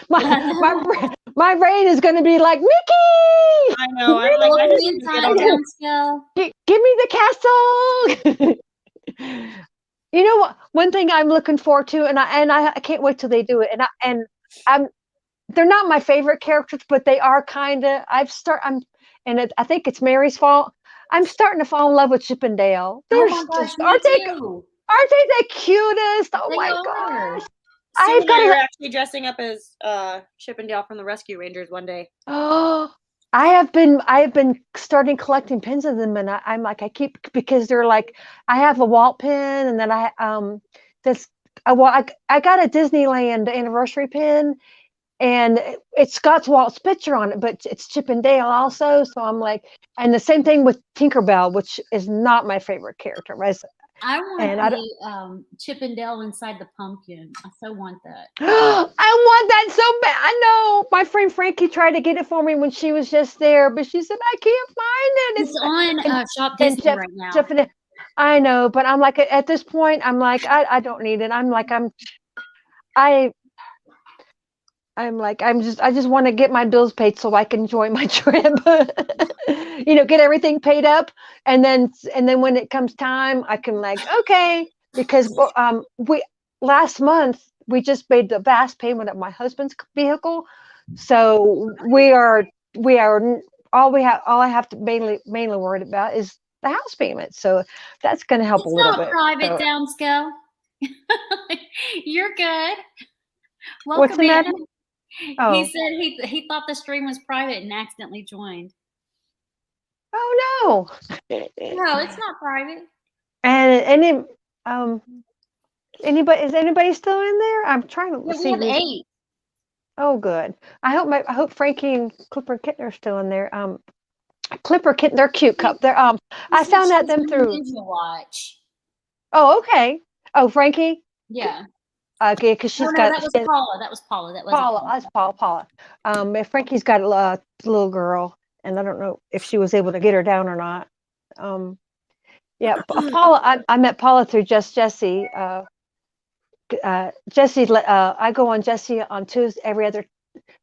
my brain is going to be like, Mickey. I know. Give me the castle. You know what? One thing I'm looking forward to, and I can't wait till they do it. They're not my favorite characters, but they are kind of. I think it's Mary's fault. I'm starting to fall in love with Chip and Dale. Oh my gosh, aren't they the cutest? Oh my gosh! I've got her actually dressing up as Chip and Dale from the Rescue Rangers one day. Oh, I have been starting collecting pins of them, and I'm like, because they're like, I have a Walt pin, and then I got a Disneyland anniversary pin, and it's Scott's Waltz picture on it, but it's Chip and Dale also. So I'm like, and the same thing with Tinkerbell, which is not my favorite character. Right? I want And the Chip and Dale inside the pumpkin. I so want that. I want that so bad. I know my friend Frankie tried to get it for me when she was just there, but she said I can't find it. It's on Shop and Disney Jeff, right now. Jeff and I know, but I'm like at this point, I'm like I don't need it. I'm like I just want to get my bills paid so I can enjoy my trip. Get everything paid up, and then when it comes time, I can like okay, because we last month we just made the vast payment of my husband's vehicle, so we are all I have to mainly worried about is the house payment. So that's going to help a little bit. It's not private, Downscale. You're good. Welcome What's the matter? in. Oh. He said he thought the stream was private and accidentally joined. Oh no. No, it's not private. And anybody is anybody still in there? I'm trying to see. We have 8. Oh, good. I hope Frankie and Clipper and Kitten are still in there. Clipper Kitten, they're cute cup. They're I found out them through. Watch. Oh, okay. Oh, Frankie. Yeah. Okay, because she's got. That was Paula. That was Paula. That was Paula. That's Paula. Frankie's got a little girl, and I don't know if she was able to get her down or not. Yeah, Paula. I met Paula through Just Jessie. Jessie. I go on Jessie on Tuesday every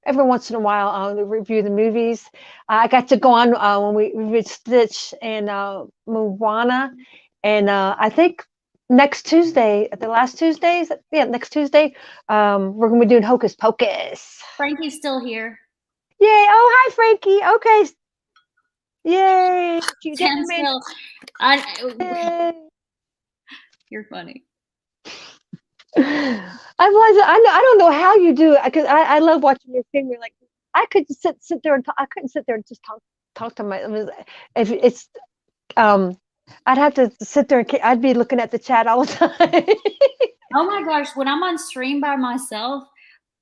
once in a while. To review the movies. I got to go on when we reviewed Stitch and Moana, and I think. Next Tuesday, the last Tuesdays, next Tuesday, we're going to be doing Hocus Pocus. Frankie's still here. Yay. Oh, hi, Frankie. Okay. Yay. You're funny. I don't know how you do it, because I love watching your stream. You're like, I could just sit there and talk. I couldn't sit there and just talk to my, if it's, I'd have to sit there and I'd be looking at the chat all the time. Oh my gosh, when I'm on stream by myself,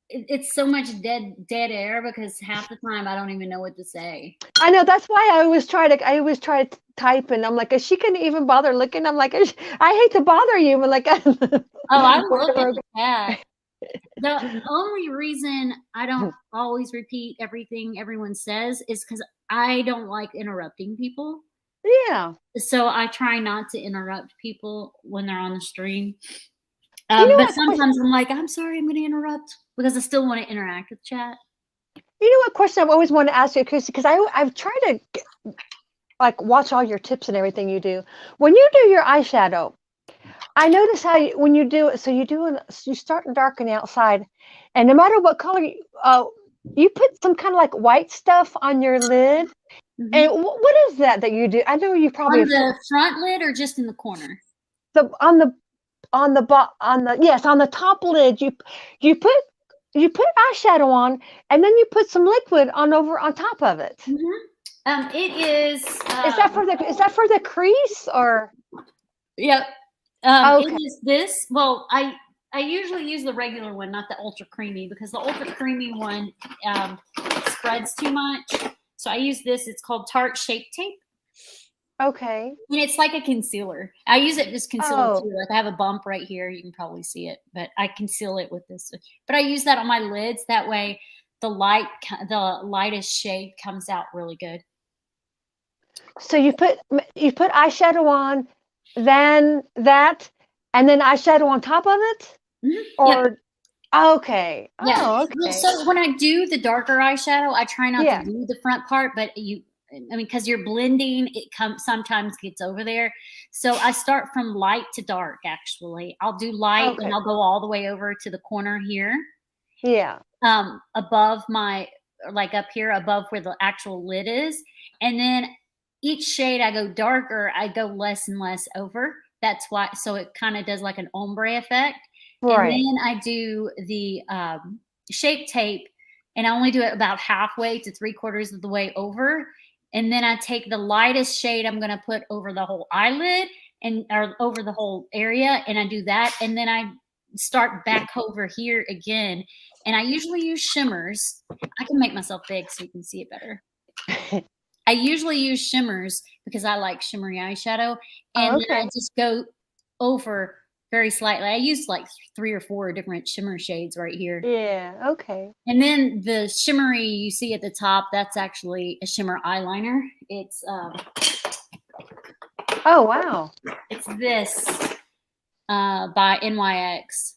it's so much dead air because half the time I don't even know what to say. I know, that's why I always try to type, and I'm like, she couldn't even bother looking. I'm like, I hate to bother you, but like, oh, I look at the chat. The only reason I don't always repeat everything everyone says is because I don't like interrupting people. Yeah. So I try not to interrupt people when they're on the stream. But sometimes I'm like, I'm sorry, I'm going to interrupt because I still want to interact with chat. You know what question I've always wanted to ask you, Christy, because I've tried to like watch all your tips and everything you do. When you do your eyeshadow, I notice how when you do it, so you start darkening outside, and no matter what color you put some kind of like white stuff on your lid. Mm-hmm. And what is that you do? I know you probably on the front lid or just in the corner. On the top lid you put eyeshadow on, and then you put some liquid on top of it. Mm-hmm. It is. Is that for the crease or? Yep. Okay. It is this. Well, I usually use the regular one, not the ultra creamy, because the ultra creamy one spreads too much. So I use this. It's called Tarte Shape Tape. Okay. And it's like a concealer. I use it as concealer too. Like I have a bump right here. You can probably see it, but I conceal it with this. But I use that on my lids. That way the lightest shade comes out really good. So you put eyeshadow on, then that, and then eyeshadow on top of it? Mm-hmm. Or yep. Okay. Yeah. Oh, okay. So when I do the darker eyeshadow, I try not to do the front part, but because you're blending, it sometimes gets over there. So I start from light to dark, actually. I'll do light and I'll go all the way over to the corner here. Yeah. Above up here above where the actual lid is. And then each shade I go darker, I go less and less over. That's why, so it kind of does like an ombre effect. Right. And then I do the shape tape, and I only do it about halfway to 3/4 of the way over. And then I take the lightest shade I'm going to put over the whole eyelid or over the whole area, and I do that. And then I start back over here again. And I usually use shimmers. I can make myself big so you can see it better. I usually use shimmers because I like shimmery eyeshadow. And then I just go over very slightly. I use like 3 or 4 different shimmer shades right here. Yeah, okay. And then the shimmery you see at the top, that's actually a shimmer eyeliner. It's oh, wow. It's this by NYX.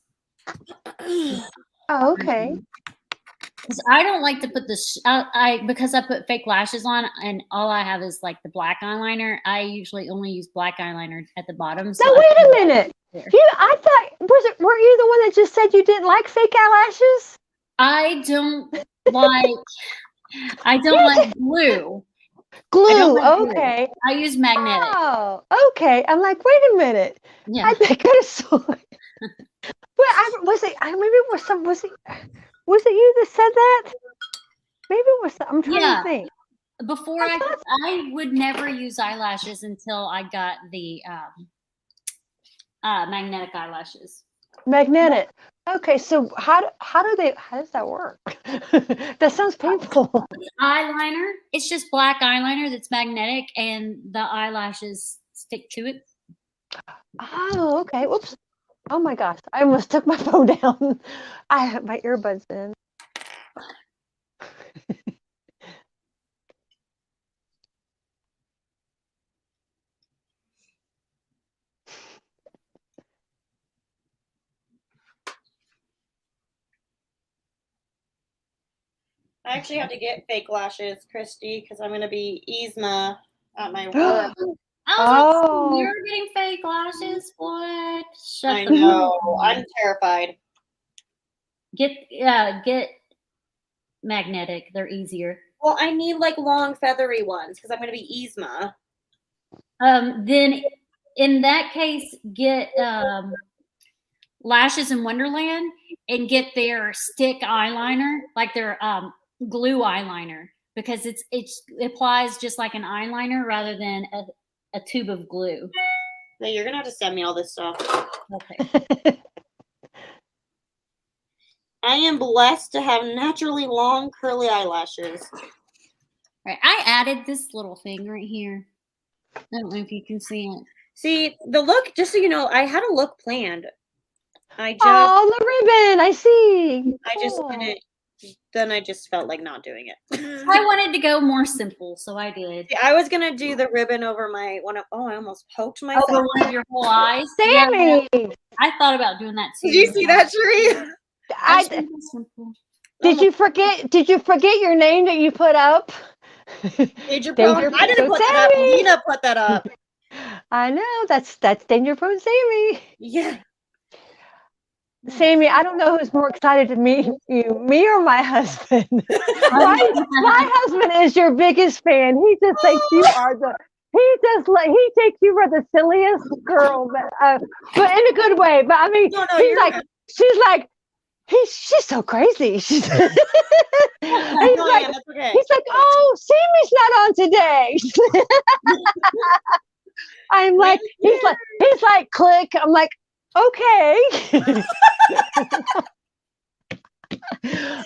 Oh, okay. Because I don't like to put this, because I put fake lashes on and all I have is like the black eyeliner. I usually only use black eyeliner at the bottom. So now wait a minute. I thought weren't you the one that just said you didn't like fake eyelashes? I don't like like glue. Glue, okay. Glue. I use magnetic. Oh, okay. I'm like, wait a minute. Yeah. I think I saw it. Was it you that said that? Maybe it was. I'm trying to think. Before I would never use eyelashes until I got the magnetic eyelashes. Magnetic. Okay, so how does that work? That sounds painful. Eyeliner. It's just black eyeliner that's magnetic, and the eyelashes stick to it. Oh, okay. Whoops. Oh my gosh, I almost took my phone down. I have my earbuds in. I actually have to get fake lashes, Christy, because I'm going to be Yzma at my work. Oh, you're getting fake lashes? What? I know. I'm terrified. Get magnetic. They're easier. Well, I need like long feathery ones because I'm going to be Yzma. Then in that case, get Lashes in Wonderland and get their stick eyeliner, like their glue eyeliner, because it applies just like an eyeliner rather than a tube of glue. No, you're gonna have to send me all this stuff. Okay. I am blessed to have naturally long curly eyelashes. Right. I added this little thing right here. I don't know if you can see it. See, the look, just so you know, I had a look planned. Oh, the ribbon! I see. I just didn't. Then I just felt like not doing it. I wanted to go more simple, so I did. See, I was gonna do the ribbon over my one. I almost poked myself. Over one of your whole eyes. Sami! Yeah, I thought about doing that too. Did you see that, Sheree? Did you forget? Did you forget your name that you put up? Danger Prone. I didn't put that up. Lena put that up. I know. That's Danger Prone Sami. Yeah. Sami, I don't know who's more excited to meet you, me or my husband. my husband is your biggest fan. He just thinks you are he takes you for the silliest girl, but in a good way. But I mean, she's like, she's so crazy. He's like, oh, Sami's not on today. I'm like, he's like, click. I'm like, okay.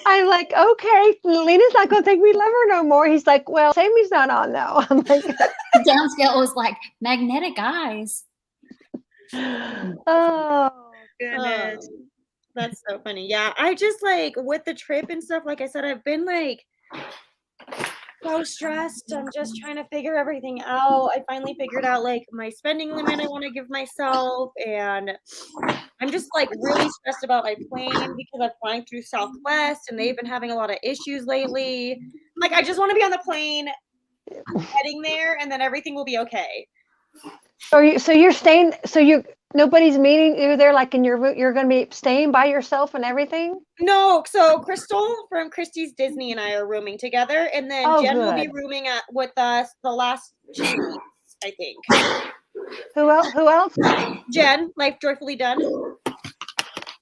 I'm like, okay, Lena's not gonna think we love her no more. He's like, well, Sami's not on though. I'm like, downscale was like magnetic eyes. Oh goodness. That's so funny. Yeah, I just like with the trip and stuff, like I said, I've been like so stressed. I'm just trying to figure everything out. I finally figured out like my spending limit I want to give myself, and I'm just like really stressed about my plane because I'm flying through Southwest and they've been having a lot of issues lately. Like I just want to be on the plane heading there and then everything will be okay. So you're staying, nobody's meeting you there, like in your room, you're going to be staying by yourself and everything? No, so Crystal from Christy's Disney and I are rooming together, and then Jen will be rooming with us the last 2 weeks, I think. Who else? Jen, Life Joyfully Done.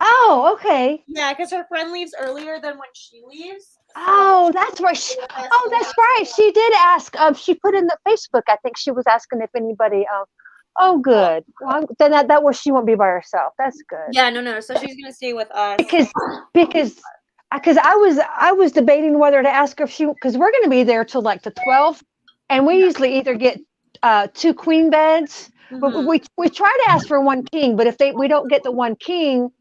Oh, okay. Yeah, because her friend leaves earlier than when she leaves. Oh, that's right. That's right. She did ask. She put in the Facebook. I think she was asking if anybody Oh, good. Well, then that way she won't be by herself. That's good. Yeah, no. So she's gonna stay with us. Because I was debating whether to ask her if because we're going to be there till like the 12th, and we usually either get 2 queen beds, but we try to ask for 1 king. But if we don't get the 1 king,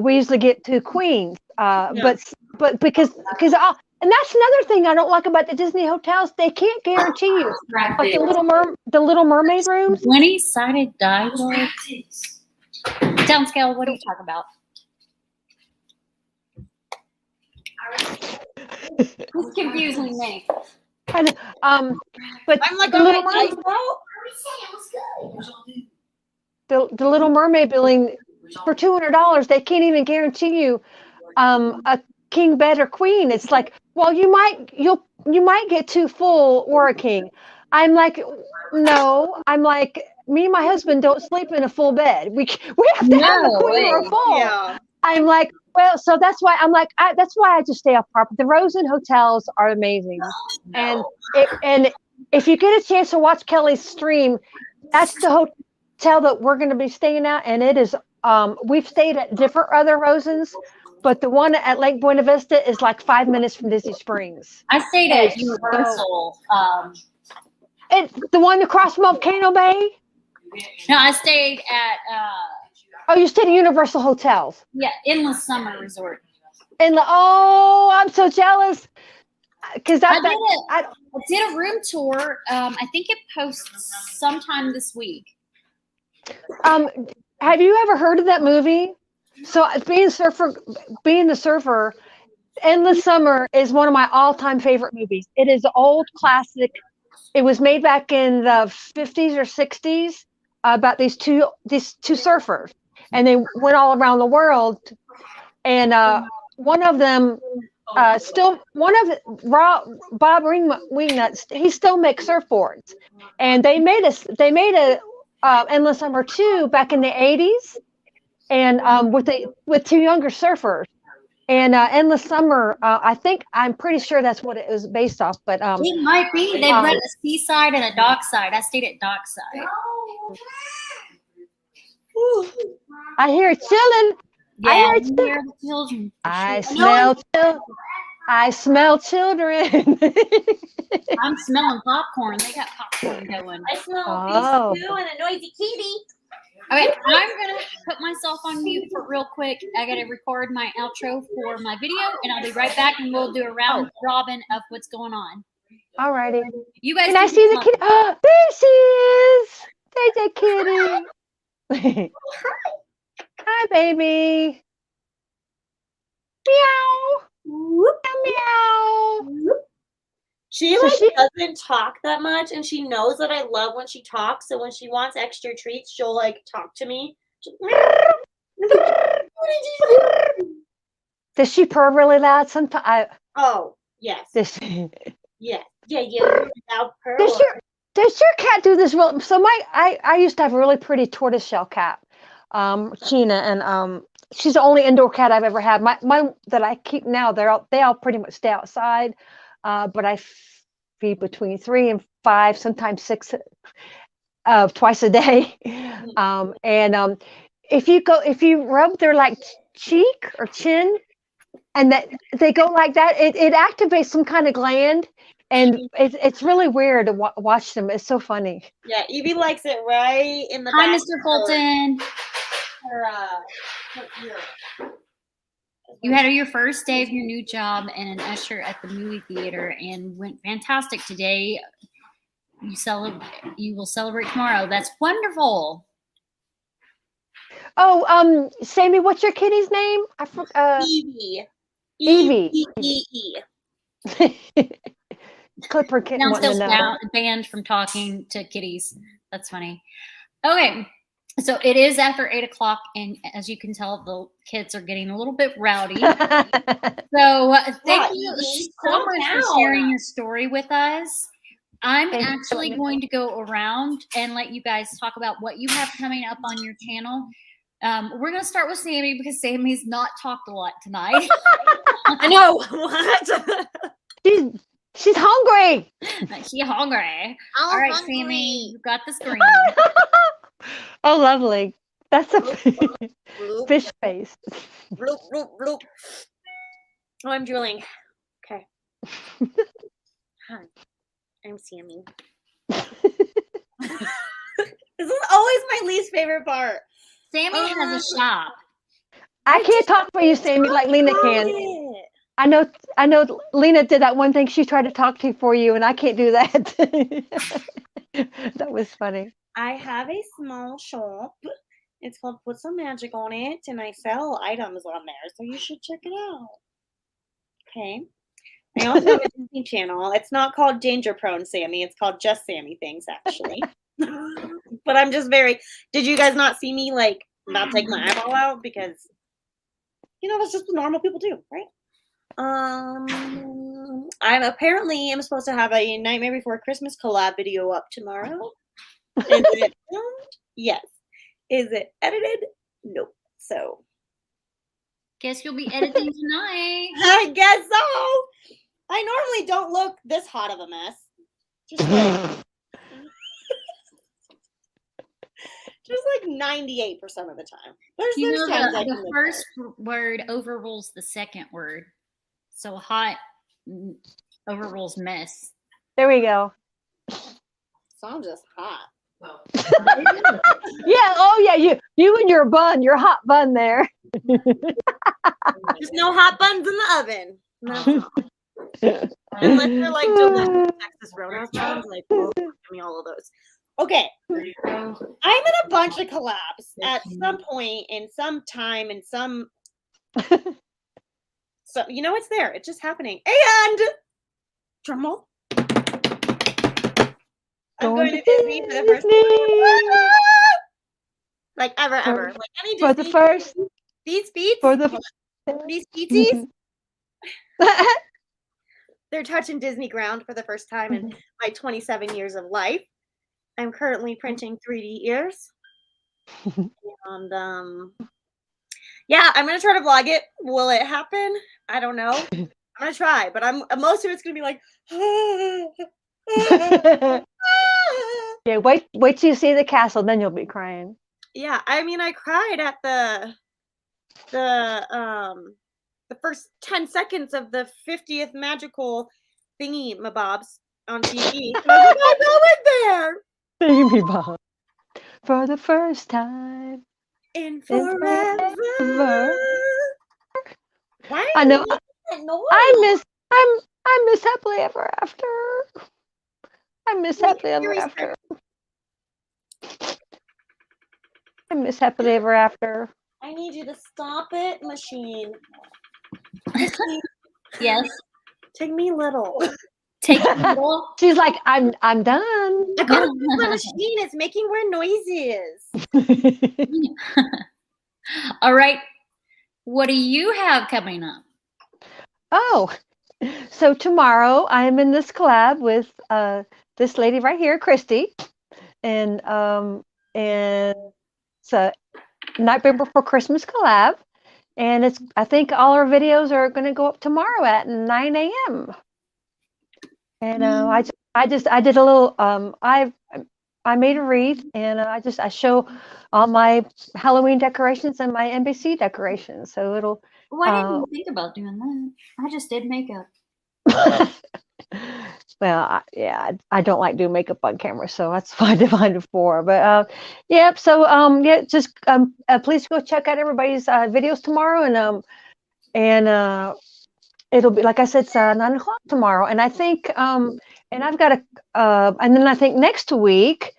we usually get 2 queens. But because and that's another thing I don't like about the Disney hotels. They can't guarantee you like the Little Mermaid rooms. 20-sided die roll. Downscale. What are you talking about? It's confusing me. But I'm like, the Little Mermaid, the Little Mermaid billing for $200, they can't even guarantee you a king bed or queen. It's like, well, you might get 2 full or a king. I'm like, no. I'm like, me and my husband don't sleep in a full bed. We have to have a queen or a full. Yeah. I'm like, well, so that's why I'm like, that's why I just stay off property. The Rosen hotels are amazing, and if you get a chance to watch Kelly's stream, that's the hotel that we're going to be staying at, and it is. We've stayed at different other Rosens, but the one at Lake Buena Vista is like 5 minutes from Disney Springs. I stayed at Universal. The one across from Volcano Bay. No, I stayed at. Oh, you stayed at Universal Hotels? Yeah, Endless Summer Resort. I'm so jealous. Because I did a room tour. I think it posts sometime this week. Have you ever heard of that movie? So being the surfer, Endless Summer is one of my all-time favorite movies. It is an old classic. It was made back in the 50s or 60s about these two surfers. And they went all around the world, and one of them Bob Ringnuts, he still makes surfboards, and they made a Endless Summer 2 back in the 80s, and with 2 younger surfers, and Endless Summer, I'm pretty sure that's what it was based off, but it might be. They rent a seaside and a dockside. I stayed at dockside. I hear it chilling. Yeah, I hear the children. I smell children. I'm smelling popcorn. They got popcorn going. I smell beef stew and a noisy kitty. Okay, I'm gonna put myself on mute for real quick. I gotta record my outro for my video, and I'll be right back, and we'll do a round robin of what's going on. Alrighty. You guys can I see the kitty? Oh, there she is. There's a kitty. Hi, baby. Meow. Meow. She doesn't talk that much, and she knows that I love when she talks. So when she wants extra treats, she'll like talk to me. Does she purr really loud sometimes? Oh yes. Yeah. Loud purr. Does your cat do this real? So I used to have a really pretty tortoiseshell cat, Sheena, and she's the only indoor cat I've ever had. Mine that I keep now, they all pretty much stay outside, but I feed between 3 and 5, sometimes 6, twice a day. And if you rub their like cheek or chin, and that they go like that, it activates some kind of gland. And it's really weird to watch them. It's so funny. Yeah, Evie likes it right in the Hi, back. Mr. Fulton. You had your first day of your new job and an usher at the movie theater, and went fantastic today. You will celebrate tomorrow. That's wonderful. Oh, Sami, what's your kitty's name? I forgot. Evie. Evie. Clipper kitten. Now still banned from talking to kitties. That's funny. Okay, so it is after 8 o'clock, and as you can tell, the kids are getting a little bit rowdy. So thank you so much for sharing your story with us. I'm actually going to go around and let you guys talk about what you have coming up on your channel. We're going to start with Sami because Sami's not talked a lot tonight. I know. What? She's hungry. She hungry. I'm All right, hungry. Sammy, you got the screen. Oh, lovely. That's a Bloop, fish face. bloop, bloop, bloop. Oh, I'm drooling. Okay. Hi, I'm Sammy. This is always my least favorite part. Sammy has a shop. I can't talk for you, Sammy, like Lena can. It. I know Lena did that one thing. She tried to talk to you for you, and I can't do that. That was funny. I have a small shop. It's called Put Some Magic on It, and I sell items on there, so you should check it out. Okay. I also have a Disney channel. It's not called Danger Prone Sammy. It's called Just Sammy Things, actually. But I'm just very. Did you guys not see me like about to take my eyeball out? Because that's just what normal people do, right? I apparently am supposed to have a Nightmare Before Christmas collab video up tomorrow. Is it filmed? Yes. Is it edited? Nope. So Guess you'll be editing tonight. I guess so. I normally don't look this hot of a mess. Just like 98% of the time. There's times I can The look first word overrules the second word. So hot overrules mess. There we go. better. So I'm just hot. Yeah. Oh, yeah. You and your bun, your hot bun there. There's no hot buns in the oven. No. Unless they're like delicious Texas Roadhouse buns, like give me all of those. Okay, I'm in a bunch of collabs at some point in some time in some. So it's there. It's just happening. And drum roll. I'm going to Disney for the first time. Like ever. Like any Disney. For the first. These feet. For the. These feeties. They're touching Disney ground for the first time in my 27 years of life. I'm currently printing 3D ears. And yeah, I'm gonna try to vlog it. Will it happen? I don't know. I'm gonna try, but most of it's gonna be like Yeah, wait till you see the castle, then you'll be crying. Yeah, I mean I cried at the first 10 seconds of the 50th magical thingy mabobs on TV. I went there. Baby Bob. For the first time in forever. Why? I know. I miss Happily Ever After. I miss Happily Ever After. I miss Happily Ever After. I need you to stop it, machine. Yes. Take me little. Take me little. She's like, I'm done. I gotta fix my machine. It's making weird noises. All right. What do you have coming up? Oh, so tomorrow I'm in this collab with this lady right here, Christy, and it's a Nightmare Before Christmas collab, and I think all our videos are going to go up tomorrow at 9 a.m. And I did a little I made a wreath, and I show all my Halloween decorations and my NBC decorations. So it'll. Well, I didn't even think about doing that. I just did makeup. Well, I don't like doing makeup on camera, so that's fine to find it for. But yeah, so yeah, just please go check out everybody's videos tomorrow, and it'll be, like I said, it's 9 o'clock tomorrow, and I think and I've got and then I think next week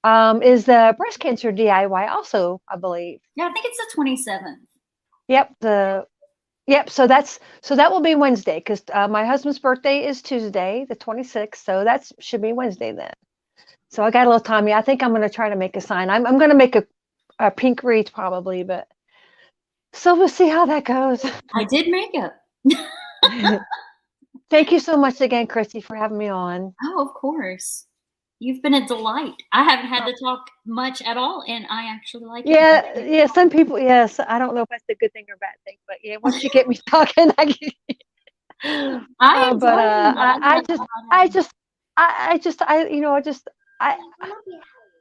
is the breast cancer DIY also, I believe. Yeah, I think it's the 27th. Yep, Yep, so that will be Wednesday, because my husband's birthday is Tuesday, the 26th, so that should be Wednesday then. So I got a little time. Yeah, I think I'm going to try to make a sign. I'm going to make a pink wreath probably, but so we'll see how that goes. I did makeup. Thank you so much again, Christy, for having me on. Oh, of course. You've been a delight. I haven't had to talk much at all, and I actually like it. Yeah, some people, yes. I don't know if that's a good thing or bad thing, but yeah, once you get me talking,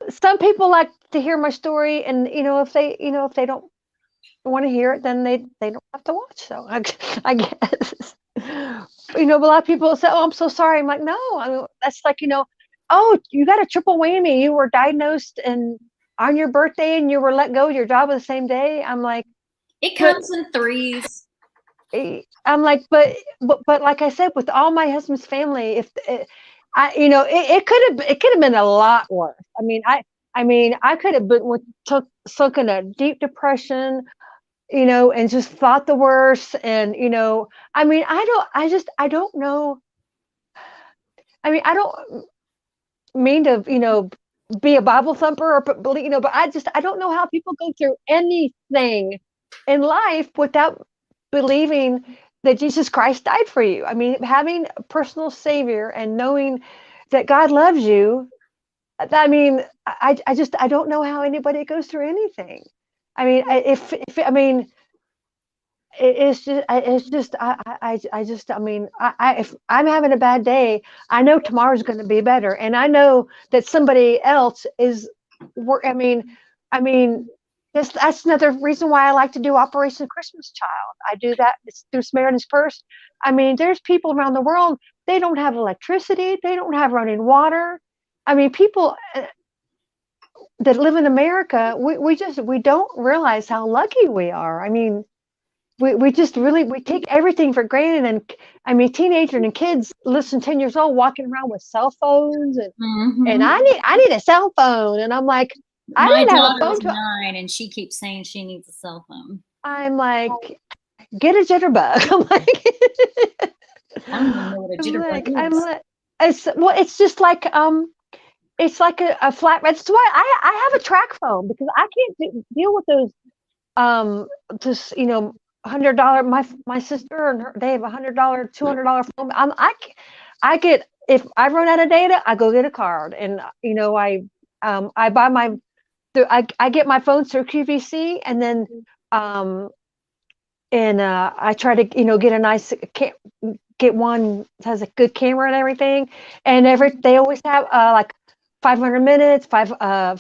Some people like to hear my story, and if they don't want to hear it, then they don't have to watch. So I guess, but a lot of people say, "Oh, I'm so sorry." I'm like, no, that's like, oh, you got a triple whammy. You were diagnosed and on your birthday, and you were let go of your job the same day. I'm like, it comes in threes. I'm like, but like I said, with all my husband's family, if it could have been a lot worse. I mean, I could have been sunk in a deep depression, and just thought the worst. And I don't know. I mean, I don't mean to be a Bible thumper, but I don't know how people go through anything in life without believing that Jesus Christ died for you. I mean, having a personal savior and knowing that God loves you. I mean, I don't know how anybody goes through anything. I mean, if I'm having a bad day, I know tomorrow's going to be better, and I know that somebody else is. That's another reason why I like to do Operation Christmas Child. I do that through Samaritan's Purse. I mean, there's people around the world, they don't have electricity, they don't have running water. I mean, people that live in America, we don't realize how lucky we are. I mean, we take everything for granted. And I mean, teenagers and kids less than 10 years old walking around with cell phones, and I need a cell phone, and I'm like, my daughter's 9, and she keeps saying she needs a cell phone. I'm like, get a jitterbug. I'm like, I don't even know what a jitterbug is. It's just like it's like a flat. That's why I have a track phone, because I can't deal with those just $100. My sister and they have $100, $200 phone. I get, if I run out of data, I go get a card, and I buy I get my phone through QVC, and then I try to get a nice get one that has a good camera and everything, and they always have like 500 minutes, 500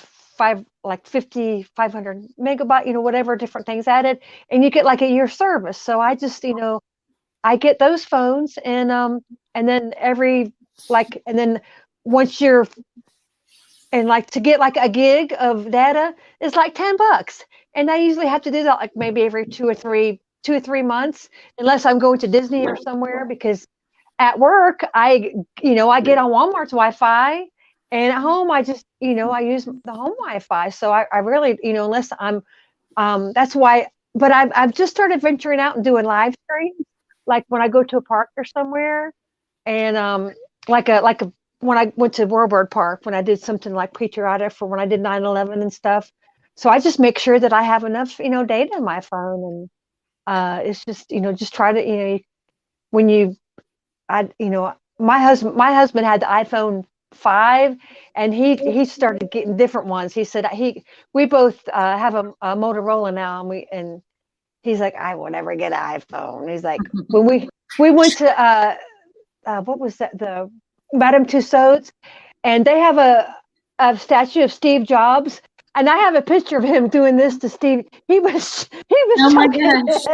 megabyte, whatever different things added, and you get like a year service. So I just I get those phones, and then and then once you're, and like to get like a gig of data is like $10, and I usually have to do that like maybe every 2 or 3 months, unless I'm going to Disney or somewhere, because at work I get on Walmart's Wi-Fi, and at home I just I use the home Wi-Fi. So I really unless I'm that's why. But I've just started venturing out and doing live streams, like when I go to a park or somewhere, and when I went to Warburg Park, when I did something like patriotic for when I did 9/11 and stuff. So I just make sure that I have enough, data in my phone, and it's just, just try to, my husband had the iPhone 5, and he started getting different ones. He said we both have a Motorola now, and he's like, I will never get an iPhone. He's like, when we went to what was that, the Madame Tussauds, and they have a statue of Steve Jobs, and I have a picture of him doing this to Steve. He was oh my gosh.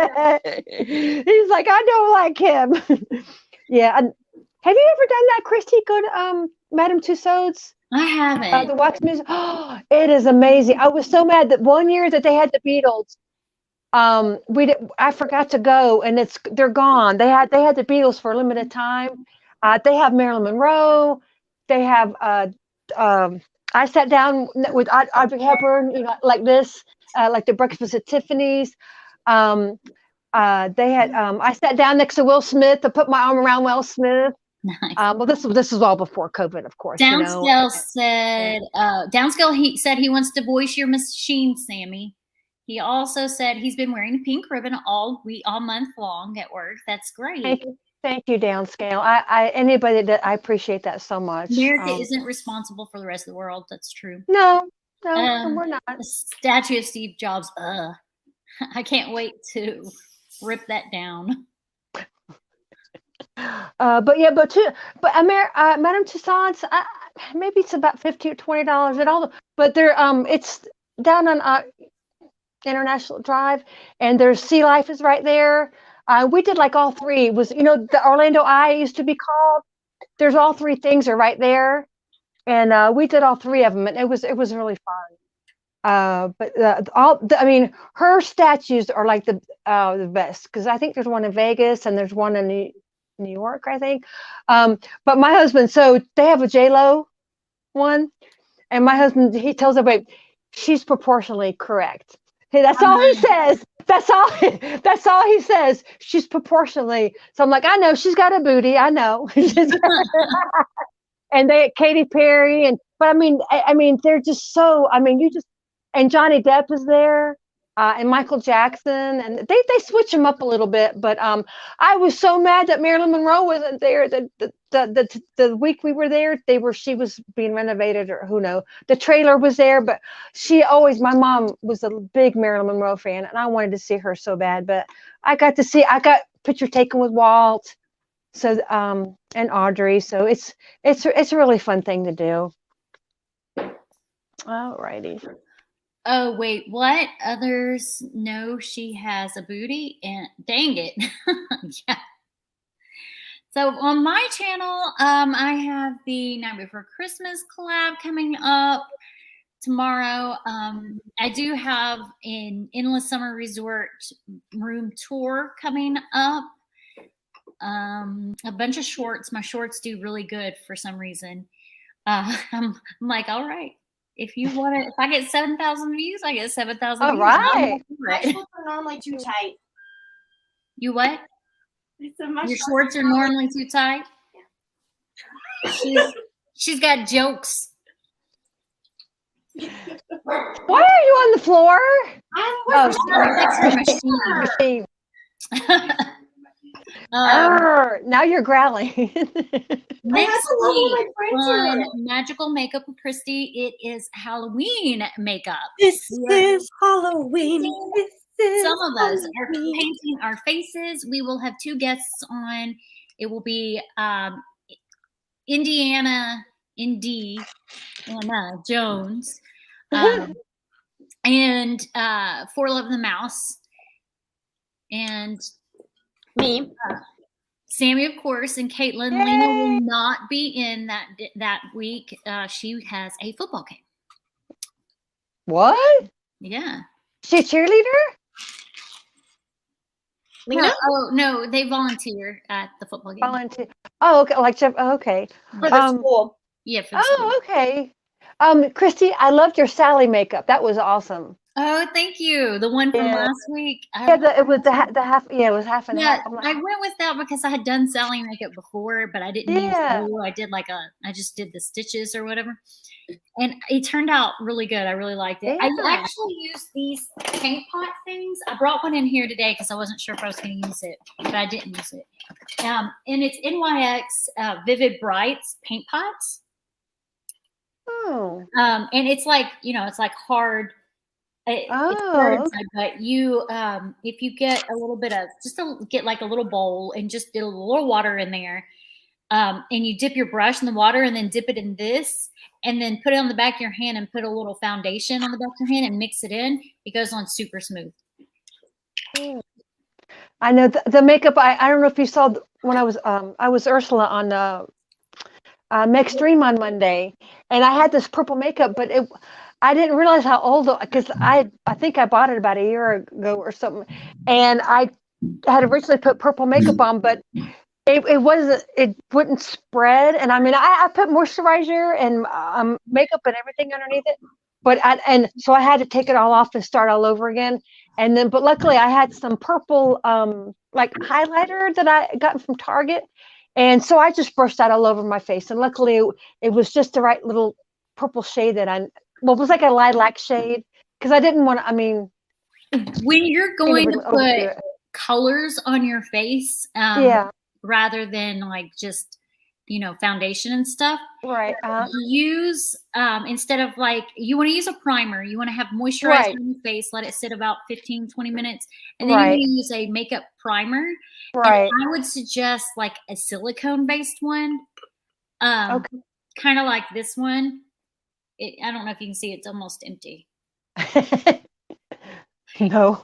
He's like, I don't like him. Yeah. And have you ever done that, Christy? Go to Madame Tussauds? I haven't. The wax museum. Oh, it is amazing. I was so mad that one year that they had the Beatles, I forgot to go, and they're gone. They had the Beatles for a limited time. They have Marilyn Monroe. They have I sat down with Audrey Hepburn, like this, like the Breakfast at Tiffany's. They had I sat down next to Will Smith to put my arm around Will Smith. Nice. Well, this was all before COVID, of course. Downscale he said he wants to voice your machine, Sami. He also said he's been wearing a pink ribbon all month long at work. That's great. Thank you, Downscale. Anybody that I appreciate that so much. America isn't responsible for the rest of the world. That's true. No, we're not. The statue of Steve Jobs. I can't wait to rip that down. Madame Tussauds, maybe it's about $15 or $20 at all. But they're it's down on International Drive, and there's Sea Life is right there. We did like all three. It was the Orlando Eye used to be called. There's all three things are right there, and we did all three of them, and it was really fun. Her statues are like the best, because I think there's one in Vegas and there's one in New York, I think. But my husband, so they have a J-Lo one, and my husband, he tells everybody she's proportionally correct. Hey, that's all he says. That's all he says. She's proportionally. So I'm like, I know she's got a booty. I know. And Katy Perry, but I mean, they're just so. I mean, and Johnny Depp is there, and Michael Jackson, and they switch them up a little bit. But I was so mad that Marilyn Monroe wasn't there. The week we were there, she was being renovated, or who knows. The trailer was there, but my mom was a big Marilyn Monroe fan, and I wanted to see her so bad. But I got picture taken with Walt, so and Audrey. So it's a really fun thing to do. All righty. Oh, wait, what? Others know she has a booty? And dang it. Yeah. So on my channel, I have the Night Before Christmas collab coming up tomorrow. I do have an Endless Summer Resort room tour coming up. A bunch of shorts. My shorts do really good for some reason. I'm like, all right. If you want to, if I get 7,000 views, I get 7,000 views. All right. My shorts are normally too tight. You what? My Your shorts are normally too tight? She's got jokes. Why are you on the floor? Machine. Now you're growling. Next week on Magical Makeup with Christy, it is Halloween makeup. This is Halloween. Some of us are painting our faces. We will have two guests on. It will be Indiana Jones and For Love the Mouse, and me, Sami, of course, and Caitlin. Yay! Lena will not be in that week. She has a football game. What? Yeah. She a cheerleader? Lena? No, they volunteer at the football game. Volunteer. Oh, okay. Like Jeff. Oh, okay. For the school. Yeah. For the school. Okay. Christy, I loved your Sally makeup. That was awesome. Oh, thank you. The one from last week. It was the half. Yeah, it was half and half. I went with that because I had done Sally makeup before, but I didn't use glue. I just did the stitches or whatever, and it turned out really good. I really liked it. Yeah. I actually used these paint pot things. I brought one in here today because I wasn't sure if I was going to use it, but I didn't use it. And it's NYX Vivid Brights paint pots. Oh. And it's like it's like hard. It's hard inside, but you if you get a little bit of get like a little bowl and just get a little water in there, and you dip your brush in the water and then dip it in this and then put it on the back of your hand and put a little foundation on the back of your hand and mix it in, it goes on super smooth. I know the makeup. I don't know if you saw when I was Ursula on Extreme on Monday, and I had this purple makeup, but I didn't realize how old, because I think I bought it about a year ago or something, and I had originally put purple makeup on, but it wouldn't spread. And I mean, I put moisturizer and makeup and everything underneath it, and so I had to take it all off and start all over again. And then, but luckily I had some purple like highlighter that I got from Target, and so I just brushed that all over my face, and luckily it was just the right little purple shade that it was like a lilac shade, because I didn't want to, I mean, when you're going to put colors on your face, rather than like just foundation and stuff. Right. Use instead of like, you want to use a primer, you want to have moisturizer on your face, let it sit about 15-20 minutes, and then you want to use a makeup primer. Right. And I would suggest like a silicone based one, kind of like this one. I don't know if you can see, it's almost empty. No.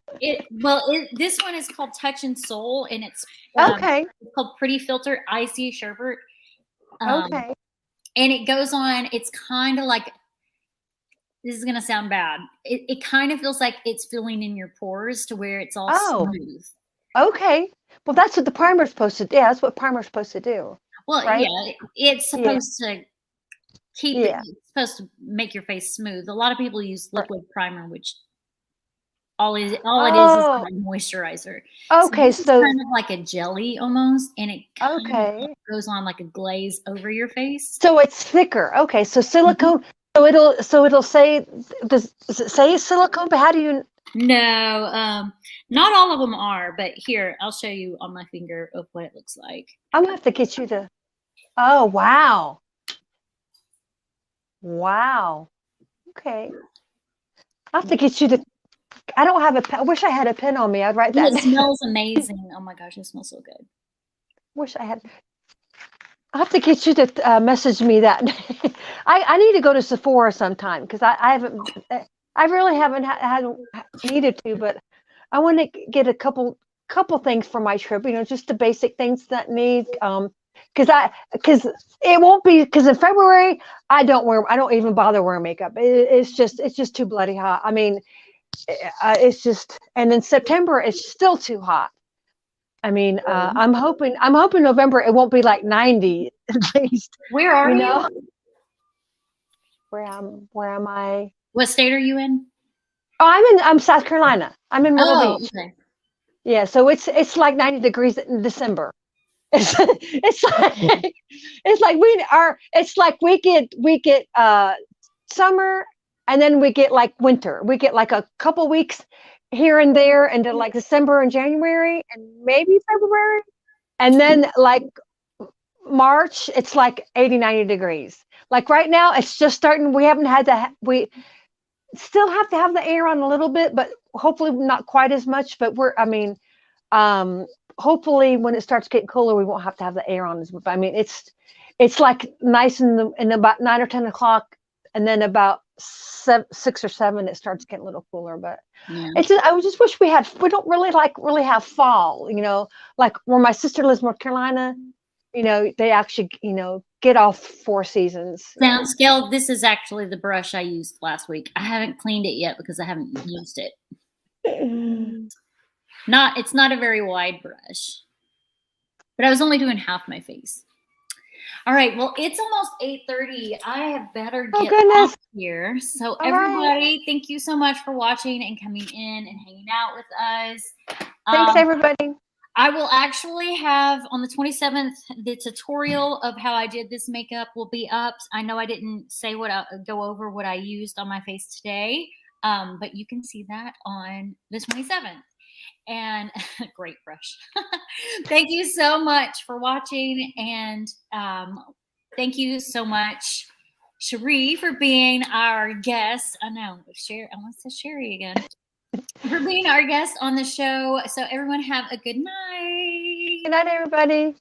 This one is called Touch and Soul, and it's it's called Pretty Filter Icy Sherbet. And it goes on. It's kind of like, this is gonna sound bad. It kind of feels like it's filling in your pores to where it's all smooth. Okay. Well, that's what the primer's supposed to do. Yeah, that's what primer's supposed to do. Well, right? yeah, it's supposed to keep it. It's supposed to make your face smooth. A lot of people use liquid primer, which all it is like a moisturizer. Okay, so kind of like a jelly almost, and it kind of goes on like a glaze over your face. So it's thicker. Okay, so silicone. So it'll say. Does it say silicone? But how do you? No, not all of them are. But here, I'll show you on my finger of what it looks like. I'm gonna have to get you the. Oh wow. Wow. Okay. I have to get you the. I don't have a pen. I wish I had a pen on me. I'd write that. It smells amazing. Oh my gosh, it smells so good. Wish I had. I have to get you to message me that. I need to go to Sephora sometime because I really haven't needed to, but I want to get a couple things for my trip. Just the basic things that need. Because it won't be, because in February I don't even bother wearing makeup. It's just too bloody hot. I mean, it's just, and in September it's still too hot. I mean, I'm hoping November it won't be like 90 at least. Where are you? Where am I? What state are you in? Oh, I'm South Carolina. I'm in Myrtle Beach. Okay. Yeah, so it's like 90 degrees in December. It's like we get summer, and then we get like winter. We get like a couple weeks here and there into like December and January and maybe February, and then like March it's like 80-90 degrees. Like right now it's just starting. We haven't had we still have to have the air on a little bit, but hopefully not quite as much. But hopefully when it starts getting cooler, we won't have to have the air on as much. I mean, it's like nice in about 9 or 10 o'clock, and then about 6 or 7, it starts getting a little cooler. But I just wish we don't really have fall, like where my sister lives in North Carolina, they actually, get off 4 seasons. Downscale, this is actually the brush I used last week. I haven't cleaned it yet because I haven't used it. It's not a very wide brush, but I was only doing half my face. All right, well, it's almost 8:30. I have better get off here. So everybody, thank you so much for watching and coming in and hanging out with us. Thanks, everybody. I will actually have on the 27th, the tutorial of how I did this makeup will be up. I know I didn't go over what I used on my face today, but you can see that on the 27th. And great brush. Thank you so much for watching. And thank you so much, Cherie, for being our guest. I know, I want to say Sherry again. For being our guest on the show. So everyone have a good night. Good night, everybody.